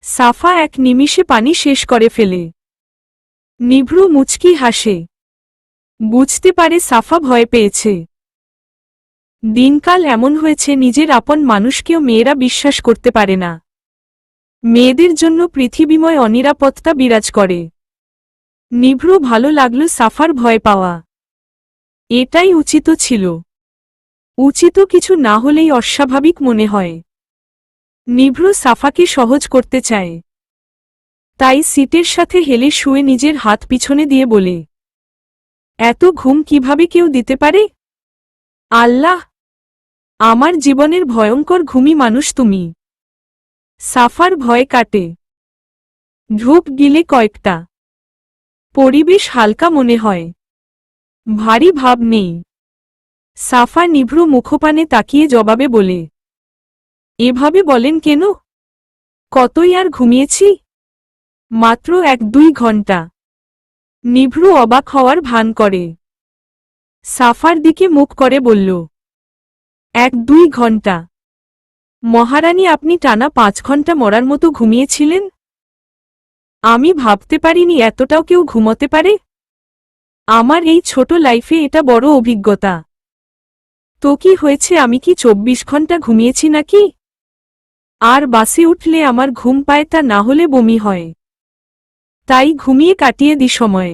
[SPEAKER 1] সাফা এক নিমিষে পানি শেষ করে ফেলে। নিভ্র মুচকি হাসে। বুঝতে পারে সাফা ভয় পেয়েছে। দিনকাল এমন হয়েছে নিজের আপন মানুষকেও মেয়েরা বিশ্বাস করতে পারে না। মেয়েদের জন্য পৃথিবীময় অনিরাপত্তা বিরাজ করে। নিভ্র ভালো লাগল সাফার ভয় পাওয়া। এটাই উচিত ছিল। উচিত কিছু না হলেই অস্বাভাবিক মনে হয়। নিভ্র সাফাকে সহজ করতে চায়। তাই সিটের সাথে হেলে শুয়ে নিজের হাত পিছনে দিয়ে বলে, এত ঘুম কিভাবে কেউ দিতে পারে? আল্লাহ, আমার জীবনের ভয়ঙ্কর ঘুমি মানুষ তুমি। সাফার ভয় কাটে। ঢোক গিলে কয়েকটা। পরিবেশ হালকা মনে হয়। ভারী ভাব নেই। সাফা নিভ্র মুখপানে তাকিয়ে জবাবে বলে, এভাবে বলেন কেন? কতই আর ঘুমিয়েছি? মাত্র 1-2 ঘন্টা। নিভ্র অবাক হওয়ার ভান করে। সাফার দিকে মুখ করে বলল, 1-2 ঘন্টা? মহারানী আপনি টানা 5 ঘন্টা মরার মতো ঘুমিয়েছিলেন? আমি ভাবতে পারিনি এতটাও কেউ ঘুমোতে পারে। আমার এই ছোট লাইফে এটা বড় অভিজ্ঞতা। তো কি হয়েছে, আমি কি 24 ঘন্টা ঘুমিয়েছি নাকি? আর বাসে উঠলে আমার ঘুম পায়, তা না হলে বমি হয়। তাই ঘুমিয়ে কাটিয়ে দি সময়।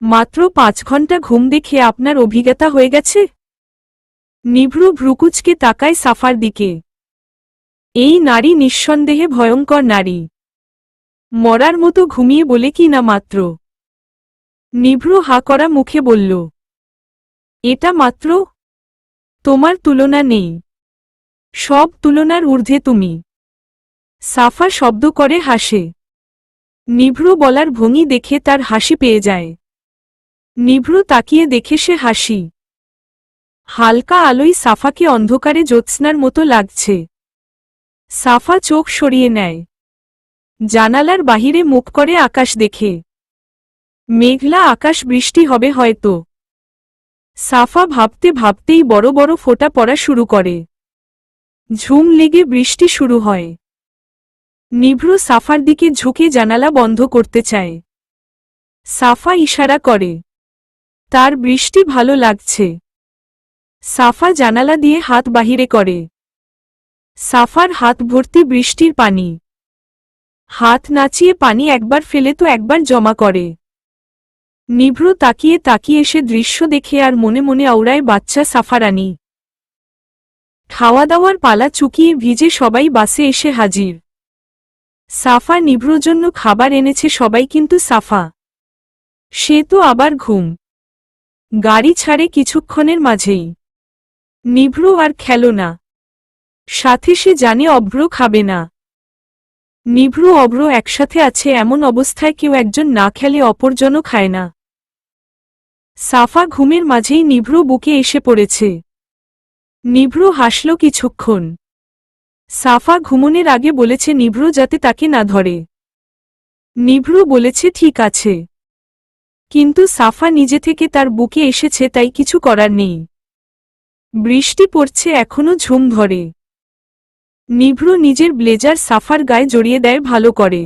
[SPEAKER 1] মাত্র 5 ঘন্টা ঘুম দেখে আপনার অভিজ্ঞতা হয়ে গেছে? নিভ্রু ভ্রুকুচকে তাকায় সাফার দিকে। এই নারী নিঃসন্দেহে ভয়ঙ্কর নারী। মরার মতো ঘুমিয়ে বলে কি না মাত্র। নিভ্রু হা করা মুখে বলল, এটা মাত্র? তোমার তুলনা নেই। সব তুলনার ঊর্ধ্বে তুমি। সাফা শব্দ করে হাসে। নিভ্রু বলার ভঙ্গি দেখে তার হাসি পেয়ে যায়। নিভ্রু তাকিয়ে দেখে সে হাসি। হালকা আলোয় সাফাকে অন্ধকারে জ্যোৎস্নার মতো লাগছে। সাফা চোখ সরিয়ে নেয়। জানালার বাহিরে মুখ করে আকাশ দেখে। মেঘলা আকাশ, বৃষ্টি হবে হয়তো। সাফা ভাবতে ভাবতেই বড় বড় ফোঁটা পড়া শুরু করে। ঝুম লেগে বৃষ্টি শুরু হয়। নিভ্রু সাফার দিকে ঝুঁকে জানালা বন্ধ করতে চায়। সাফা ইশারা করে। তার বৃষ্টি ভালো লাগছে। সাফা জানালা দিয়ে হাত বাহিরে করে। সাফার হাত ভর্তি বৃষ্টির পানি। হাত নাচিয়ে পানি একবার ফেলে তো একবার জমা করে। নিভ্রু তাকিয়ে তাকিয়ে সে দৃশ্য দেখে আর মনে মনে আওড়ায় বাচ্চা সাফারানি। খাওয়া দাওয়ার পালা চুকিয়ে ভিজে সবাই বাসে এসে হাজির। সাফা নিভ্রুর জন্য খাবার এনেছে সবাই, কিন্তু সাফা সে তো আবার ঘুম। গাড়ি ছাড়ে কিছুক্ষণের মাঝেই। নিভ্রু আর খেল না। সাথে সে জানে অভ্র খাবে না। নিভ্রু অভ্র একসাথে আছে এমন অবস্থায় কেউ একজন না খেলে অপরজনও খায় না। সাফা ঘুমের মাঝেই নিভ্রু বুকে এসে পড়েছে। নিভ্রু হাসল কিছুক্ষণ। সাফা ঘুমনের আগে বলেছে নিভ্রু যাতে তাকে না ধরে। নিভ্রু বলেছে ঠিক আছে। কিন্তু সাফা নিজে থেকে তার বুকে এসেছে, তাই কিছু করার নেই। বৃষ্টি পড়ছে, এখনো ঝুম ধরে। নিভ্রু নিজের ব্লেজার সাফার গায়ে জড়িয়ে দেয় ভালো করে,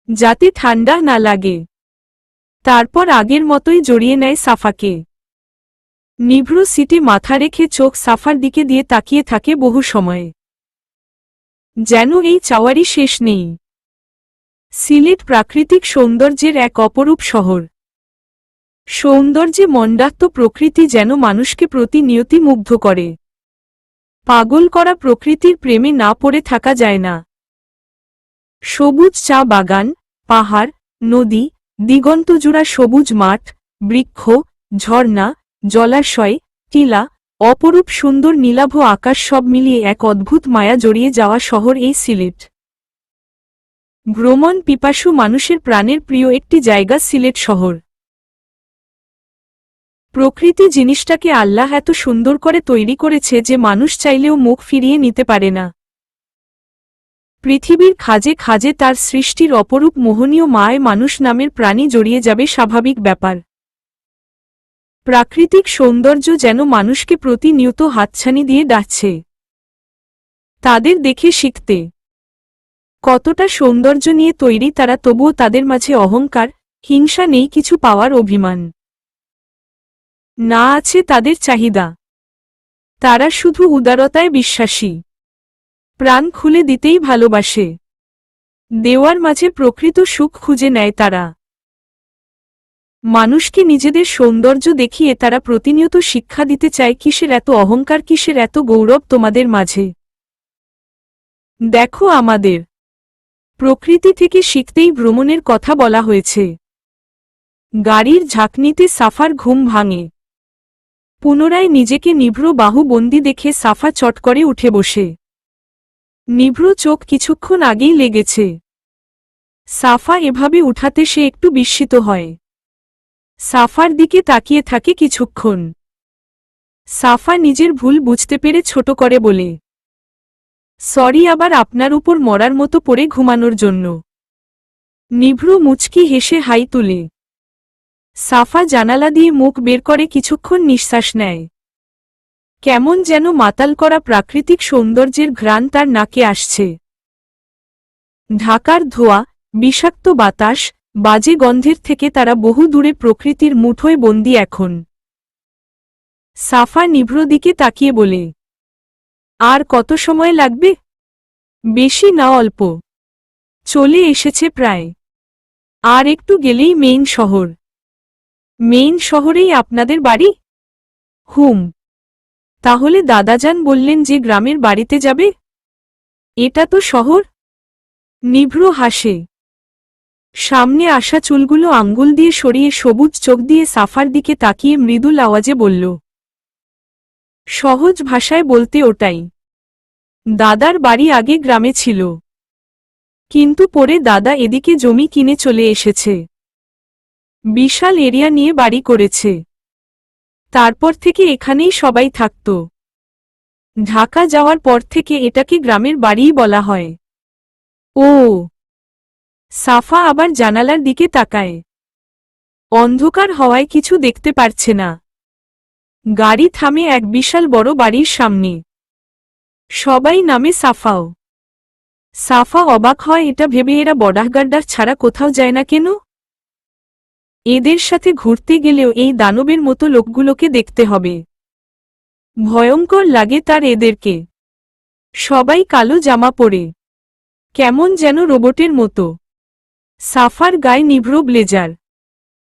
[SPEAKER 1] যাতে ঠান্ডা না লাগে। তারপর আগের মতোই জড়িয়ে নেয় সাফাকে। নিভ্রু সিটে মাথা রেখে চোখ সাফার দিকে দিয়ে তাকিয়ে থাকে বহু সময়। যেন এই চাওয়ারই শেষ নেই। সিলেট প্রাকৃতিক সৌন্দর্যের এক অপরূপ শহর। সৌন্দর্যে মণ্ডাত্ম প্রকৃতি যেন মানুষকে প্রতিনিয়তি মুগ্ধ করে। পাগল করা প্রকৃতির প্রেমে না পড়ে থাকা যায় না। সবুজ চা বাগান, পাহাড়, নদী, দিগন্তজোড়া সবুজ মাঠ, বৃক্ষ, ঝর্ণা, জলাশয়, টিলা, অপরূপ সুন্দর নীলাভ আকাশ, সব মিলিয়ে এক অদ্ভুত মায়া জড়িয়ে যাওয়া শহর এই সিলেট। ভ্রমণ পিপাসু মানুষের প্রাণের প্রিয় একটি জায়গা সিলেট শহর। প্রকৃতি জিনিসটাকে আল্লাহ এত সুন্দর করে তৈরি করেছে যে মানুষ চাইলেও মুখ ফিরিয়ে নিতে পারে না। পৃথিবীর খাজে খাজে তার সৃষ্টির অপরূপ মোহনীয় মায় মানুষ নামের প্রাণী জড়িয়ে যাবে স্বাভাবিক ব্যাপার। প্রাকৃতিক সৌন্দর্য যেন মানুষকে প্রতিনিয়ত হাতছানি দিয়ে ডাকছে তাদের দেখে শিখতে। কতটা সৌন্দর্য নিয়ে তৈরি তারা, তবুও তাদের মাঝে অহংকার, হিংসা নেই, কিছু পাওয়ার অভিমান না, আছে তাদের চাহিদা। তারা শুধু উদারতায় বিশ্বাসী। প্রাণ খুলে দিতেই ভালোবাসে। দেওয়ার মাঝে প্রকৃত সুখ খুঁজে নেয় তারা। মানুষকে নিজেদের সৌন্দর্য দেখিয়ে তারা প্রতিনিয়ত শিক্ষা দিতে চায়, কিসের এত অহংকার, কিসের এত গৌরব তোমাদের মাঝে। দেখো, আমাদের প্রকৃতি থেকে শিখতেই ভ্রমণের কথা বলা হয়েছে। গাড়ির ঝাঁকনিতে সাফার ঘুম ভাঙে। পুনরায় নিজেকে নিভ্র বাহু বন্দি দেখে সাফা চট করে উঠে বসে। নিভ্র চোখ কিছুক্ষণ আগেই লেগেছে। সাফা এভাবে উঠাতে সে একটু বিস্মিত হয়। সাফার দিকে তাকিয়ে থাকে কিছুক্ষণ। সাফা নিজের ভুল বুঝতে পেরে ছোট করে বলে, সরি, আবার আপনার উপর মরার মতো পড়ে ঘুমানোর জন্য। নিভ্র মুচকি হেসে হাই তুলে। সাফা জানালা দিয়ে মুখ বের করে কিছুক্ষণ নিঃশ্বাস নেয়। কেমন যেন মাতাল করা প্রাকৃতিক সৌন্দর্যের ঘ্রাণ তার নাকে আসছে। ঢাকার ধোয়া, বিষাক্ত বাতাস, বাজে গন্ধের থেকে তারা বহু দূরে প্রকৃতির মুঠোয় বন্দী এখন। সাফা নিভ্র দিকে তাকিয়ে বলে, আর কত সময় লাগবে? বেশি না, অল্প। চলে এসেছে প্রায়। আর একটু গেলেই মেইন শহর। মেইন শহরেই আপনাদের বাড়ি? হুম। তাহলে দাদাজান বললেন যে গ্রামের বাড়িতে যাবে? এটা তো শহর। নিভ্র হাসে। সামনে আসা চুলগুলো আঙ্গুল দিয়ে সরিয়ে সবুজ চোখ দিয়ে সাফার দিকে তাকিয়ে মৃদুল আওয়াজে বলল, সহজ ভাষায় বলতে ওটাই। দাদার বাড়ি আগে গ্রামে ছিল, কিন্তু পরে দাদা এদিকে জমি কিনে চলে এসেছে। বিশাল এরিয়া নিয়ে বাড়ি করেছে। তারপর থেকে এখানেই সবাই থাকত। ঢাকা যাওয়ার পর থেকে এটাকে গ্রামের বাড়িই বলা হয়। ও। সাফা আবার জানালার দিকে তাকায়। অন্ধকার হওয়ায় কিছু দেখতে পারছে না। গাড়ি থামে এক বিশাল বড় বাড়ির সামনে। সবাই নামে সাফাও। সাফা অবাক হয় এটা ভেবে এরা বডাহগার্ডার ছাড়া কোথাও যায় না কেন? এদের সাথে ঘুরতে গেলেও এই দানবের মতো লোকগুলোকে দেখতে হবে। ভয়ঙ্কর লাগে তার এদেরকে। সবাই কালো জামা পরে, কেমন যেন রোবটের মতো। সাফার গায়ে নিভ্র ব্লেজার।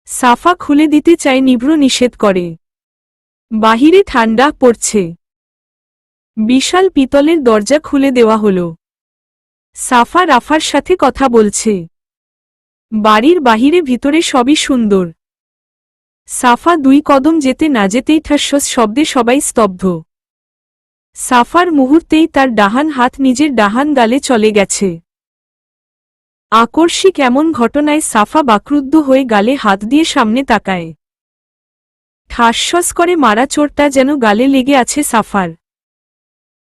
[SPEAKER 1] সাফা খুলে দিতে চায়, নিভ্র নিষেধ করে। বাহিরে ঠান্ডা পড়ছে। বিশাল পিতলের দরজা খুলে দেওয়া হলো। সাফা রাফার সাথে কথা বলছে। বাড়ির বাহিরে ভিতরে সবই সুন্দর। সাফা 2 কদম যেতে না যেতেই ঠাসস শব্দে সবাই স্তব্ধ। সাফার মুহূর্তেই তার ডাহান হাত নিজের ডাহান গালে চলে গেছে। আকর্ষিক এমন ঘটনায় সাফা বাক্রুদ্ধ হয়ে গালে হাত দিয়ে সামনে তাকায়। ঠাসস করে মারা চোটটা যেন গালে লেগে আছে সাফার।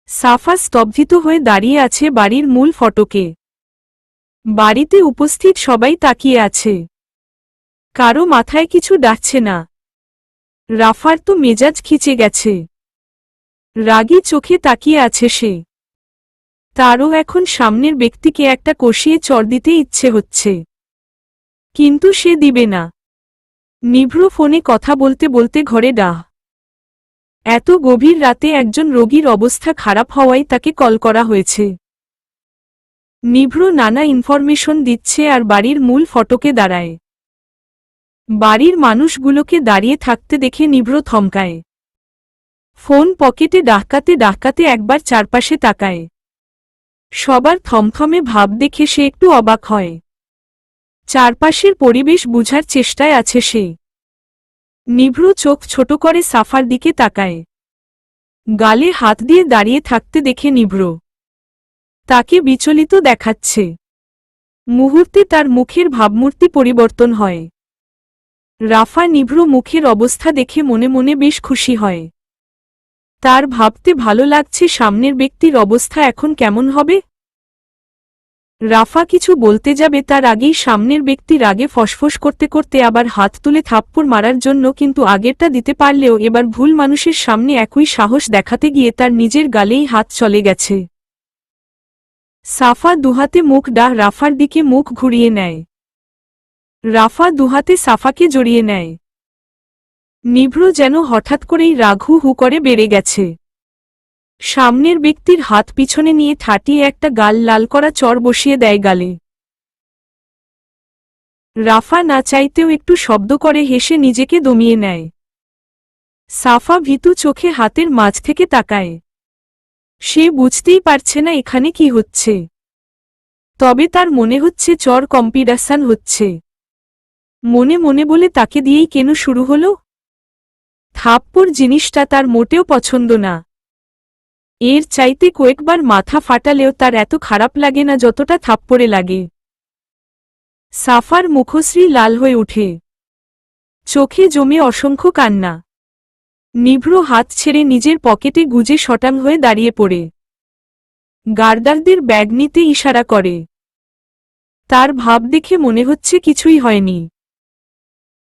[SPEAKER 1] সাফা স্তব্ধিত হয়ে দাঁড়িয়ে আছে বাড়ির মূল ফটকে। বাড়িতে উপস্থিত সবাই তাকিয়ে আছে। কারো মাথায় কিছু ডাকছে না। রাফার তো মেজাজ খিচে গেছে। রাগী চোখে তাকিয়ে আছে সে। তারও এখন সামনের ব্যক্তিকে একটা কষিয়ে চড় দিতে ইচ্ছে হচ্ছে, কিন্তু সে দিবে না। নিভ্র ফোনে কথা বলতে বলতে ঘরে ডাহ। এত গভীর রাতে একজন রোগীর অবস্থা খারাপ হওয়ায় তাকে কল করা হয়েছে। নিভ্র নানা ইনফরমেশন দিচ্ছে আর বাড়ির মূল ফটকে দাঁড়ায়। বাড়ির মানুষগুলোকে দাঁড়িয়ে থাকতে দেখে নিভ্র থমকায়। ফোন পকেটে ডাকাতে ডাকাতে একবার চারপাশে তাকায়। সবার থমথমে ভাব দেখে সে একটু অবাক হয়। চারপাশের পরিবেশ বুঝার চেষ্টায় আছে সে। নিভ্র চোখ ছোট করে সাফার দিকে তাকায়। গালে হাত দিয়ে দাঁড়িয়ে থাকতে দেখে নিভ্র তাকে বিচলিত দেখাচ্ছে। মুহূর্তে তার মুখের ভাবমূর্তি পরিবর্তন হয়। রাফা নিভ্র মুখের অবস্থা দেখে মনে মনে বেশ খুশি হয়। তার ভাবতে ভালো লাগছে সামনের ব্যক্তির অবস্থা এখন কেমন হবে। রাফা কিছু বলতে যাবে তার আগেই সামনের ব্যক্তি রাগে ফসফস করতে করতে আবার হাত তুলে থাপ্পড় মারার জন্য, কিন্তু আগেরটা দিতে পারলেও এবার ভুল মানুষের সামনে একই সাহস দেখাতে গিয়ে তার নিজের গালেই হাত চলে গেছে। সাফা দুহাতে মুখ রাফার দিকে মুখ ঘুরিয়ে নেয়। রাফা দুহাতে সাফাকে জড়িয়ে নেয়। নিভ্র যেন হঠাৎ করেই রাগ হু করে বেড়ে গেছে। সামনের ব্যক্তির হাত পিছনে নিয়ে ঠাটিয়ে একটা গাল লাল করা চড় বসিয়ে দেয় গালে। রাফা না চাইতেও একটু শব্দ করে হেসে নিজেকে দমিয়ে নেয়। সাফা ভীতু চোখে হাতের মাঝ থেকে তাকায়। সে বুঝতেই পারছে না এখানে কি হচ্ছে, তবে তার মনে হচ্ছে চর কম্পিটিশন হচ্ছে। মনে মনে বলে তাকে দিয়েই কেন শুরু হলো। থাপ্পড় জিনিসটা তার মোটেও পছন্দ না। এর চাইতে কয়েকবার মাথা ফাটালেও তার এত খারাপ লাগে না যতটা থাপ্পড়ে লাগে। সাফার মুখশ্রী লাল হয়ে ওঠে। চোখে জমে অসংখ্য কান্না। নিভ্র হাত ছেড়ে নিজের পকেটে গুজে শটাং হয়ে দাঁড়িয়ে পড়ে গার্ডারদের ব্যাগ নিতে ইশারা করে। তার ভাব দেখে মনে হচ্ছে কিছুই হয়নি।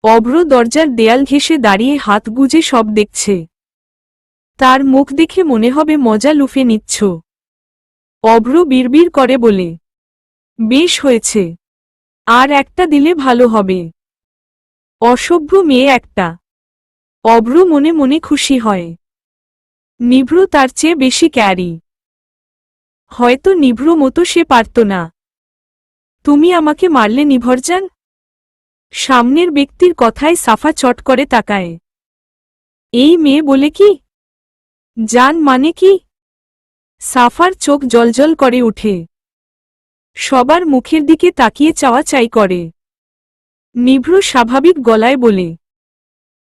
[SPEAKER 1] অভ্র দরজার দেয়াল ঘেঁষে দাঁড়িয়ে হাত গুজে সব দেখছে। তার মুখ দেখে মনে হবে মজা লুফে নিচ্ছ। অভ্র বিড়বিড় করে বলে, বেশ হয়েছে, আর একটা দিলে ভালো হবে। অসভ্য মেয়ে একটা। অভ্র মনে মনে খুশি হয়। নিভ্র তার চেয়ে বেশি ক্যারি। হয়তো নিভ্র মতো সে পারত না। তুমি আমাকে মারলে নিভরজান? সামনের ব্যক্তির কথায় সাফা চট করে তাকায়। এই মেয়ে বলে কি? জান মানে কি? সাফার চোখ জ্বলজ্বল করে উঠে। সবার মুখের দিকে তাকিয়ে চাওয়া চাই করে। নিভ্র স্বাভাবিক গলায় বলে,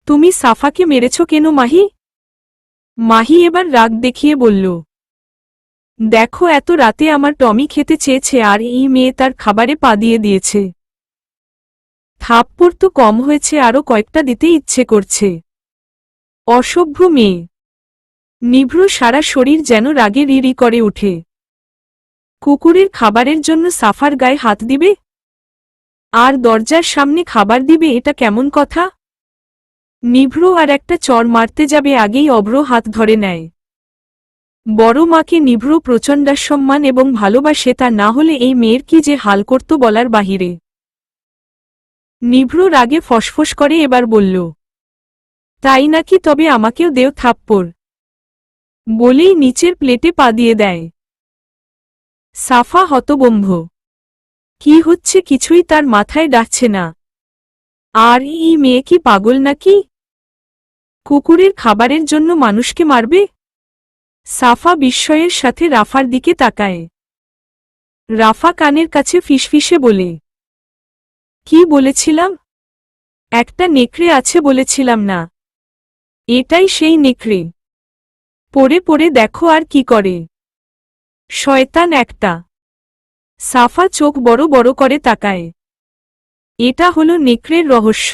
[SPEAKER 1] তুমি সাফাকে মেরেছ কেন মাহি? মাহি এবার রাগ দেখিয়ে বলল, দেখো এত রাতে আমার টমি খেতে চেয়েছে আর এই মেয়ে তার খাবারে পা দিয়ে দিয়েছে। থাপ্পড় তো কম হয়েছে, আরও কয়েকটা দিতে ইচ্ছে করছে। অসভ্য মেয়ে। নিভ্র সারা শরীর যেন রাগে রিরি করে উঠে। কুকুরের খাবারের জন্য সাফার গায়ে হাত দিবে? আর দরজার সামনে খাবার দিবে, এটা কেমন কথা? নিভ্র আর একটা চড় মারতে যাবে আগেই অভ্র হাত ধরে নেয়। বড় মাকে নিভ্র প্রচণ্ডাসম্মান এবং ভালোবাসে, তা না হলে এই মেয়ের কি যে হাল করত বলার বাহিরে। নিভ্র রাগে ফসফস করে এবার বলল, তাই নাকি? তবে আমাকেও দেও থাপ্পড়। বলেই নিচের প্লেটে পা দিয়ে দেয়। সাফা হতবম্ব। কি হচ্ছে কিছুই তার মাথায় ডাকছে না। আর এই মেয়ে কি পাগল নাকি? কুকুরের খাবারের জন্য মানুষকে মারবে? সাফা বিস্ময়ের সাথে রাফার দিকে তাকায়। রাফা কানের কাছে ফিসফিসে বলে, কি বলেছিলাম? একটা নেকড়ে আছে বলেছিলাম না? এটাই সেই নেকড়ে। পড়ে পড়ে দেখো আর কি করে। শয়তান একটা। সাফা চোখ বড় বড় করে তাকায়। এটা হলো নেকড়ের রহস্য।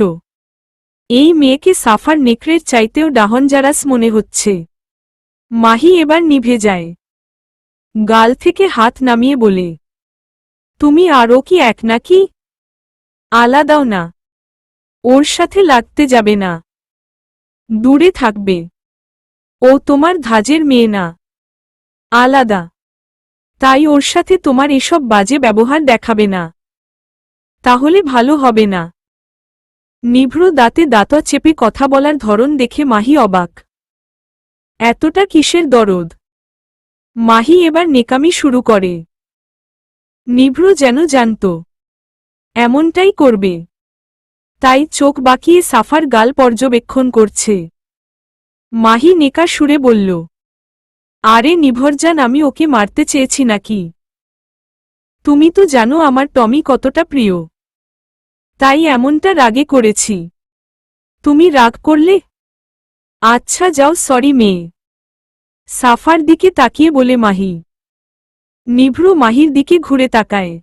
[SPEAKER 1] এই মেয়েকে সাফার নেকড়ের চাইতেও ডাহনজারাস মনে হচ্ছে। মাহি এবার নিভে যায়। গাল থেকে হাত নামিয়ে বলে, তুমি আরও কি এক নাকি? আলাদাও না। ওর সাথে লাগতে যাবে না। দূরে থাকবে। ও তোমার ধাজের মেয়ে না। আলাদা। তাই ওর সাথে তোমার এসব বাজে ব্যবহার দেখাবে না। তাহলে ভালো হবে না। নিভ্র দাঁতে দাঁত চেপে কথা বলার ধরন দেখে মাহি অবাক। এতটা কিসের দরদ? মাহি এবার নেকামি শুরু করে। নিভ্র যেন জানত এমনটাই করবে, তাই চোখ বাঁকিয়ে সাফার গাল পর্যবেক্ষণ করছে। মাহি নেকা সুরে বলল, আরে নিভরজান, আমি ওকে মারতে চেয়েছি নাকি? তুমি তো জানো আমার টমি কতটা প্রিয়। তাই এমনটা রাগে করেছি। তুমি রাগ করলে? আচ্ছা যাও, সরি মেয়ে। সাফার দিকে তাকিয়ে বলে মাহি। নিভ্র মাহির দিকে ঘুরে তাকায়।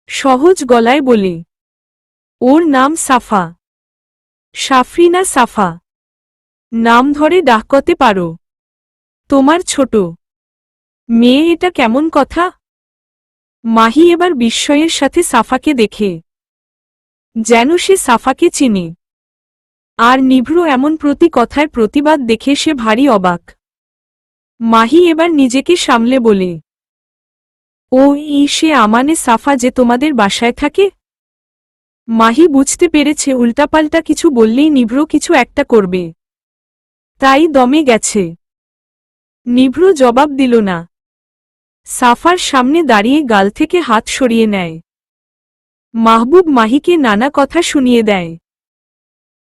[SPEAKER 1] সহজ গলায় বলে, ওর নাম সাফা। সাফরিনা সাফা। নাম ধরে ডাকতে পারো? তোমার ছোট মেয়ে এটা কেমন কথা? মাহি এবার বিস্ময়ের সাথে সাফাকে দেখে, যেন সে সাফাকে চিনে। আর নিভ্র এমন প্রতি কথায় প্রতিবাদ দেখে সে ভারী অবাক। মাহি এবার নিজেকে সামলে বলে, ও সে আমানে সাফা যে তোমাদের বাসায় থাকে? মাহি বুঝতে পেরেছে উল্টাপাল্টা কিছু বললেই নিভ্র কিছু একটা করবে। তাই দমে গেছে। নিভ্র জবাব দিল না। সাফার সামনে দাঁড়িয়ে গাল থেকে হাত সরিয়ে নেয়। মাহবুব মাহিকে নানা কথা শুনিয়ে দেয়।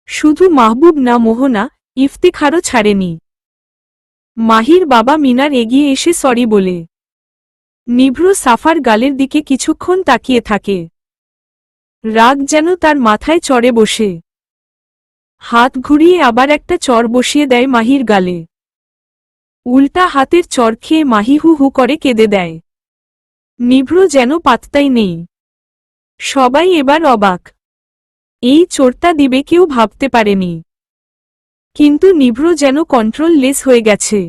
[SPEAKER 1] শুধু মাহবুব না, মোহনা, ইফতিখারও ছাড়েনি। মাহির বাবা মিনার এগিয়ে এসে সরি বলে। নিভ্র সাফার গালের দিকে কিছুক্ষণ তাকিয়ে থাকে। রাগ যেন তার মাথায় চড়ে বসে। হাত ঘুরিয়ে আবার একটা চড় বসিয়ে দেয় মাহির গালে। উল্টা হাতের চড় খেয়ে মাহি হু হু করে কেঁদে দেয়। নিভ্র যেন পাত্তাই নেই। সবাই এবার অবাক। এই চোরটা দিবে কেউ ভাবতে পারেনি। কিন্তু নিভ্র যেন কন্ট্রোল লেস হয়ে গেছে।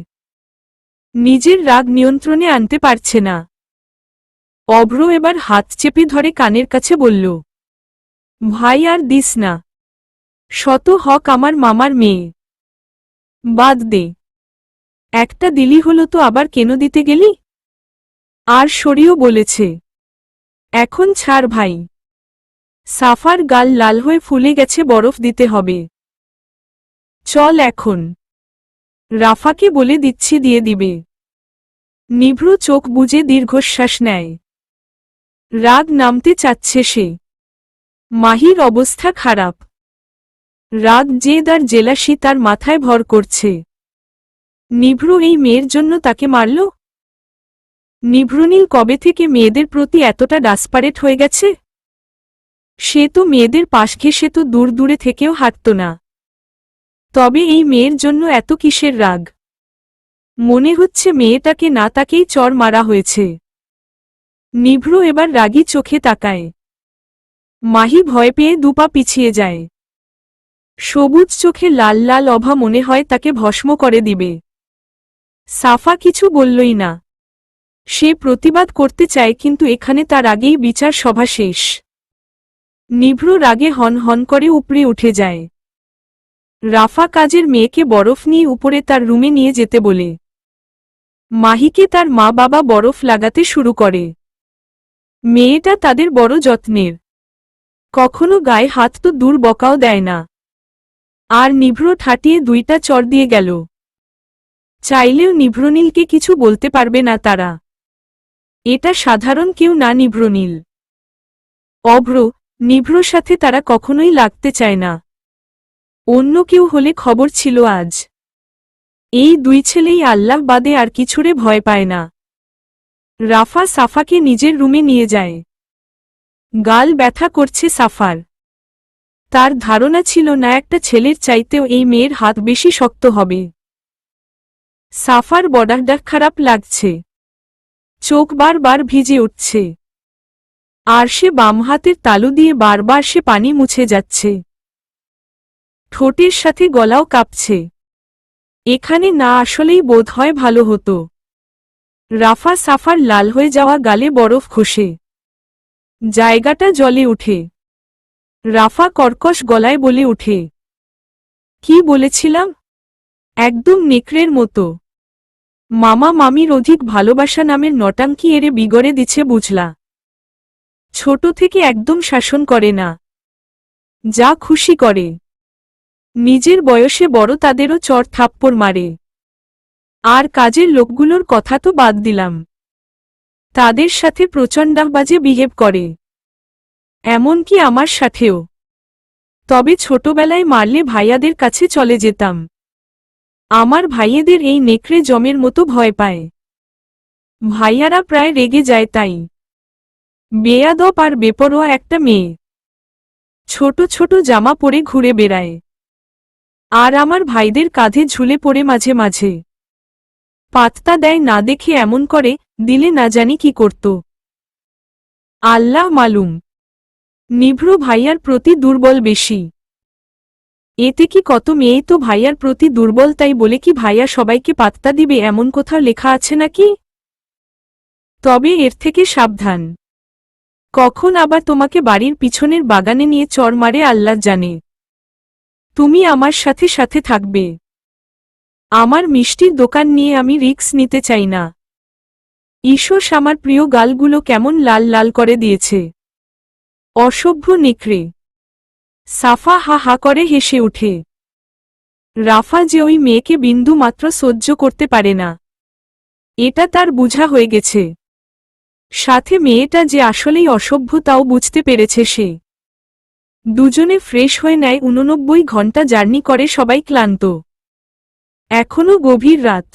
[SPEAKER 1] নিজের রাগ নিয়ন্ত্রণে আনতে পারছে না। অভ্র এবার হাত চেপে ধরে কানের কাছে বলল, ভাই আর দিস না। শত হক আমার মামার মেয়ে। বাদ দে। একটা দিলি হলো তো আবার কেন দিতে গেলি? আর শরীও বলেছে। এখন ছাড় ভাই। সাফার গাল লাল হয়ে ফুলে গেছে, বরফ দিতে হবে। চল এখন। রাফাকে বলে দিচ্ছি দিয়ে দিবে। নিভ্র চোখ বুজে দীর্ঘশ্বাস নেয়। রাগ নামতে চাচ্ছে সে। মাহির অবস্থা খারাপ। রাগ জেদ আর জেলাসি তার মাথায় ভর করছে। নিভ্রু এই মেয়ের জন্য তাকে মারল? নিভ্রুনীল কবে থেকে মেয়েদের প্রতি এতটা ডাসপারেট হয়ে গেছে? সে তো মেয়েদের পাশ ঘেঁষে তো দূর দূরে থেকেও হাঁটত না। তবে এই মেয়ের জন্য এত কিসের রাগ? মনে হচ্ছে মেয়েটাকে না তাকেই চড় মারা হয়েছে। নিভ্রু এবার রাগী চোখে তাকায়। মাহি ভয় পেয়ে দুপা পিছিয়ে যায়। সবুজ চোখে লাল লাল অভা মনে হয় তাকে ভস্ম করে দিবে। সাফা কিছু বললই না। সে প্রতিবাদ করতে চায়, কিন্তু এখানে তার আগেই বিচার সভা শেষ। নিভ্রু রাগে হন হন করে উপরে উঠে যায়। রাফা কাজের মেয়েকে বরফ নিয়ে উপরে তার রুমে নিয়ে যেতে বলে। মাহিকে তার মা বাবা বরফ লাগাতে শুরু করে। মেয়েটা তাদের বড় যত্নের। কখনো গায়ে হাত তো দূর বকাও দেয় না। আর নিভ্রু ঠাটিয়ে দুইটা চড় দিয়ে গেল। চাইলেও নিভ্রনীলকে কিছু বলতে পারবে না তারা। এটা সাধারণ কেউ না, নিভ্রনীল। অভ্র, নিভ্রর সাথে তারা কখনোই লাগতে চায় না। অন্য কেউ হলে খবর ছিল আজ। এই দুই ছেলেই আল্লাহ বাদে আর কিছুরে ভয় পায় না। রাফা সাফাকে নিজের রুমে নিয়ে যায়। গাল ব্যথা করছে সাফার। তার ধারণা ছিল না একটা ছেলের চাইতেও এই মেয়ের হাত বেশি শক্ত হবে। সাফার বড্ড খারাপ লাগছে। চোখ বারবার ভিজে উঠছে। আর সে বাম হাতের তালু দিয়ে বারবার সে পানি মুছে যাচ্ছে। ঠোঁটের সাথে গলাও কাঁপছে। এখানে না আসলেই বোধ হয় ভালো হতো। রাফা সাফার লাল হয়ে যাওয়া গালে বরফ ঘষে। জায়গাটা জ্বলে উঠে। রাফা কর্কশ গলায় বলে উঠে, কি বলেছিলাম? একদম নেকড়ের মতো। মামা মামির অধিক ভালোবাসা নামের নটাঙ্কি এরে বিগড়ে দিচ্ছে বুঝলা। ছোট থেকে একদম শাসন করে না, যা খুশি করে। নিজের বয়সে বড় তাদেরও চড় থাপ্পড় মারে। আর কাজের লোকগুলোর কথা তো বাদ দিলাম, তাদের সাথে প্রচণ্ডবাজে বিহেভ করে। এমনকি আমার সাথেও। তবে ছোটবেলায় মারলে ভাইয়াদের কাছে চলে যেতাম। আমার ভাইয়েদের এই নেকড়ে জমের মতো ভয় পায়। ভাইয়ারা প্রায় রেগে যায় তাই। বেয়াদব আর বেপরোয়া একটা মেয়ে। ছোট ছোট জামা পরে ঘুরে বেড়ায়। আর আমার ভাইদের কাঁধে ঝুলে পড়ে মাঝে মাঝে। পাত্তা দেয় না দেখে এমন করে, দিলে না জানি কি করত। আল্লাহ মালুম। নিভ্রু ভাইয়ার প্রতি দুর্বল বেশি। এতে কি কত মেয়েই তো ভাইয়ার প্রতি দুর্বল, তাই বলে কি ভাইয়া সবাইকে পাত্তা দিবে এমন কোথাও লেখা আছে নাকি? তবে এর থেকে সাবধান। কখন আবার তোমাকে বাড়ির পিছনের বাগানে নিয়ে চড় মারে আল্লাহ জানে। তুমি আমার সাথে সাথে থাকবে। আমার মিষ্টির দোকান নিয়ে আমি রিস্ক নিতে চাই না। ঈশ্বর আমার প্রিয় গালগুলো কেমন লাল লাল করে দিয়েছে। অসভ্য নেকড়ে। সাফা হা হা করে হেসে উঠে। রাফা যে ওই মেয়েকে বিন্দু মাত্র সহ্য করতে পারে না, এটা তার বুঝা হয়ে গেছে। সাথে মেয়েটা যে আসলেই অসভ্য তাও বুঝতে পেরেছে সে। দুজনে ফ্রেশ হয়ে নেয়। 89 ঘন্টা জার্নি করে সবাই ক্লান্ত। এখনো গভীর রাত।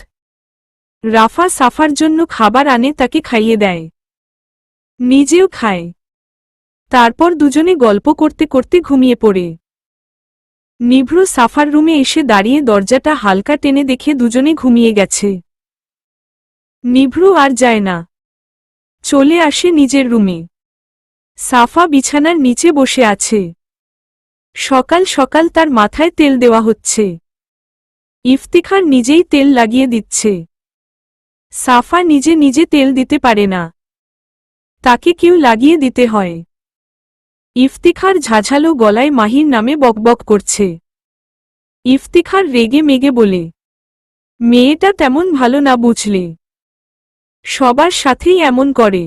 [SPEAKER 1] রাফা সাফার জন্য খাবার আনে, তাকে খাইয়ে দেয়। নিজেও খায়। তারপর দুজনে গল্প করতে করতে ঘুমিয়ে পড়ে। নিভ্রু সাফার রুমে এসে দাঁড়িয়ে দরজাটা হালকা টেনে দেখে দুজনে ঘুমিয়ে গেছে। নিভ্রু আর যায় না, চলে আসে নিজের রুমে। সাফা বিছানার নিচে বসে আছে। সকাল সকাল তার মাথায় তেল দেওয়া হচ্ছে। ইফতিখার নিজেই তেল লাগিয়ে দিচ্ছে। সাফা নিজে নিজে তেল দিতে পারে না, তাকে কেউ লাগিয়ে দিতে হয়। ইফতিখার ঝাঝালো গলায় মাহির নামে বকবক করছে। ইফতিখার রেগে মেগে বলে, মেয়েটা তেমন ভালো না বুঝলে, সবার সাথেই এমন করে।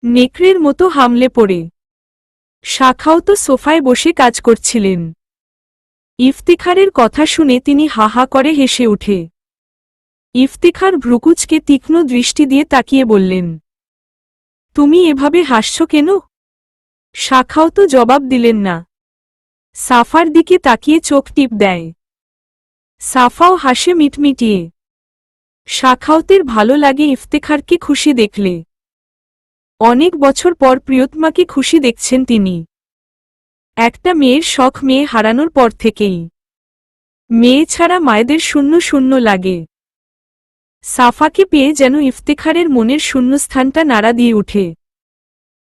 [SPEAKER 1] নেকড়ের মতো হামলে পড়ে। শাখাও তো সোফায় বসে কাজ করছিলেন। ইফতিখারের কথা শুনে তিনি হা হা করে হেসে উঠে। ইফতিখার ভ্রুকুচকে তীক্ষ্ণ দৃষ্টি দিয়ে তাকিয়ে বললেন, তুমি এভাবে হাসছ কেন? শাখাও তো জবাব দিলেন না। সাফার দিকে তাকিয়ে চোখ টিপ দেয়। সাফাও হাসে মিটমিটিয়ে। শাখাওতের ভালো লাগে ইফতেখারকে খুশি দেখলে। অনেক বছর পর প্রিয়তমাকে খুশি দেখছেন তিনি। একটা মেয়ের শখ মেয়ে হারানোর পর থেকেই। মেয়ে ছাড়া মায়েদের শূন্য শূন্য লাগে। সাফাকে পেয়ে যেন ইফতেখারের মনের শূন্যস্থানটা নাড়া দিয়ে উঠে।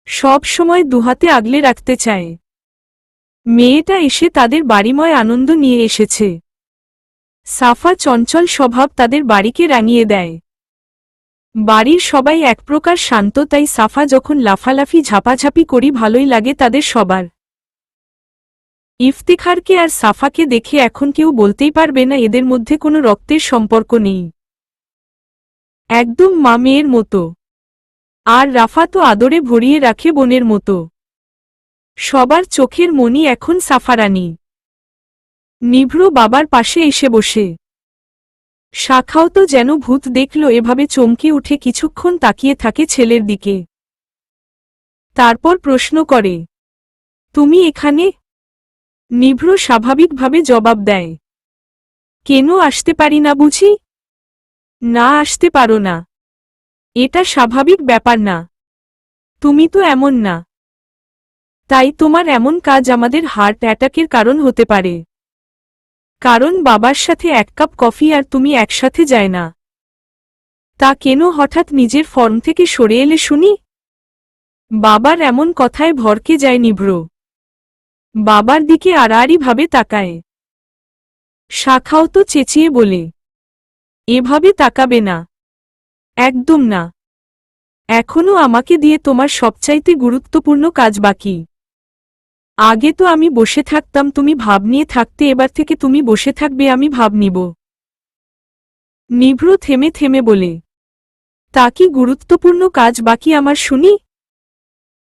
[SPEAKER 1] সব সময় দুহাতে আগলে রাখতে চায়। মেয়েটা এসে তাদের বাড়িময় আনন্দ নিয়ে এসেছে। সাফা চঞ্চল স্বভাব তাদের বাড়িকে রাঙিয়ে দেয়। বাড়ির সবাই এক প্রকার শান্ত, তাই সাফা যখন লাফালাফি ঝাপাঝাপি করি ভালোই লাগে তাদের সবার। ইফতেখারকে আর সাফাকে দেখে এখন কেউ বলতেই পারবে না এদের মধ্যে কোনো রক্তের সম্পর্ক নেই। একদম মা মেয়ের মতো। আর রাফা তো আদরে ভরিয়ে রাখে বোনের মতো। সবার চোখের মনি এখন সাফারানী। নিভ্র বাবার পাশে এসে বসে। শাখাও তো যেন ভূত দেখল এভাবে চমকে উঠে কিছুক্ষণ তাকিয়ে থাকে ছেলের দিকে। তারপর প্রশ্ন করে, তুমি এখানে? নিভ্র স্বাভাবিকভাবে জবাব দেয়, কেন আসতে পারি না বুঝি? না, আসতে পারো না। এটা স্বাভাবিক ব্যাপার না। তুমি তো এমন না। তাই তোমার এমন কাজ আমাদের হার্ট অ্যাটাকের কারণ হতে পারে। কারণ বাবার সাথে এক কাপ কফি আর তুমি একসাথে যায় না। তা কেন হঠাৎ নিজের ফর্ম থেকে সরে এলে শুনি? বাবার এমন কথায় ভরকে যায় নিভ্র। বাবার দিকে আড়াআড়ি ভাবে তাকায়। শাখাও তো চেঁচিয়ে বলে, এভাবে তাকাবে না। একদম না। এখনো আমাকে দিয়ে তোমার সবচাইতে গুরুত্বপূর্ণ কাজ বাকি। আগে তো আমি বসে থাকতাম, তুমি ভাব নিয়ে থাকতে, এবার থেকে তুমি বসে থাকবে, আমি ভাব নিব। নিভ্র থেমে থেমে বলে, তা কি গুরুত্বপূর্ণ কাজ বাকি আমার শুনি?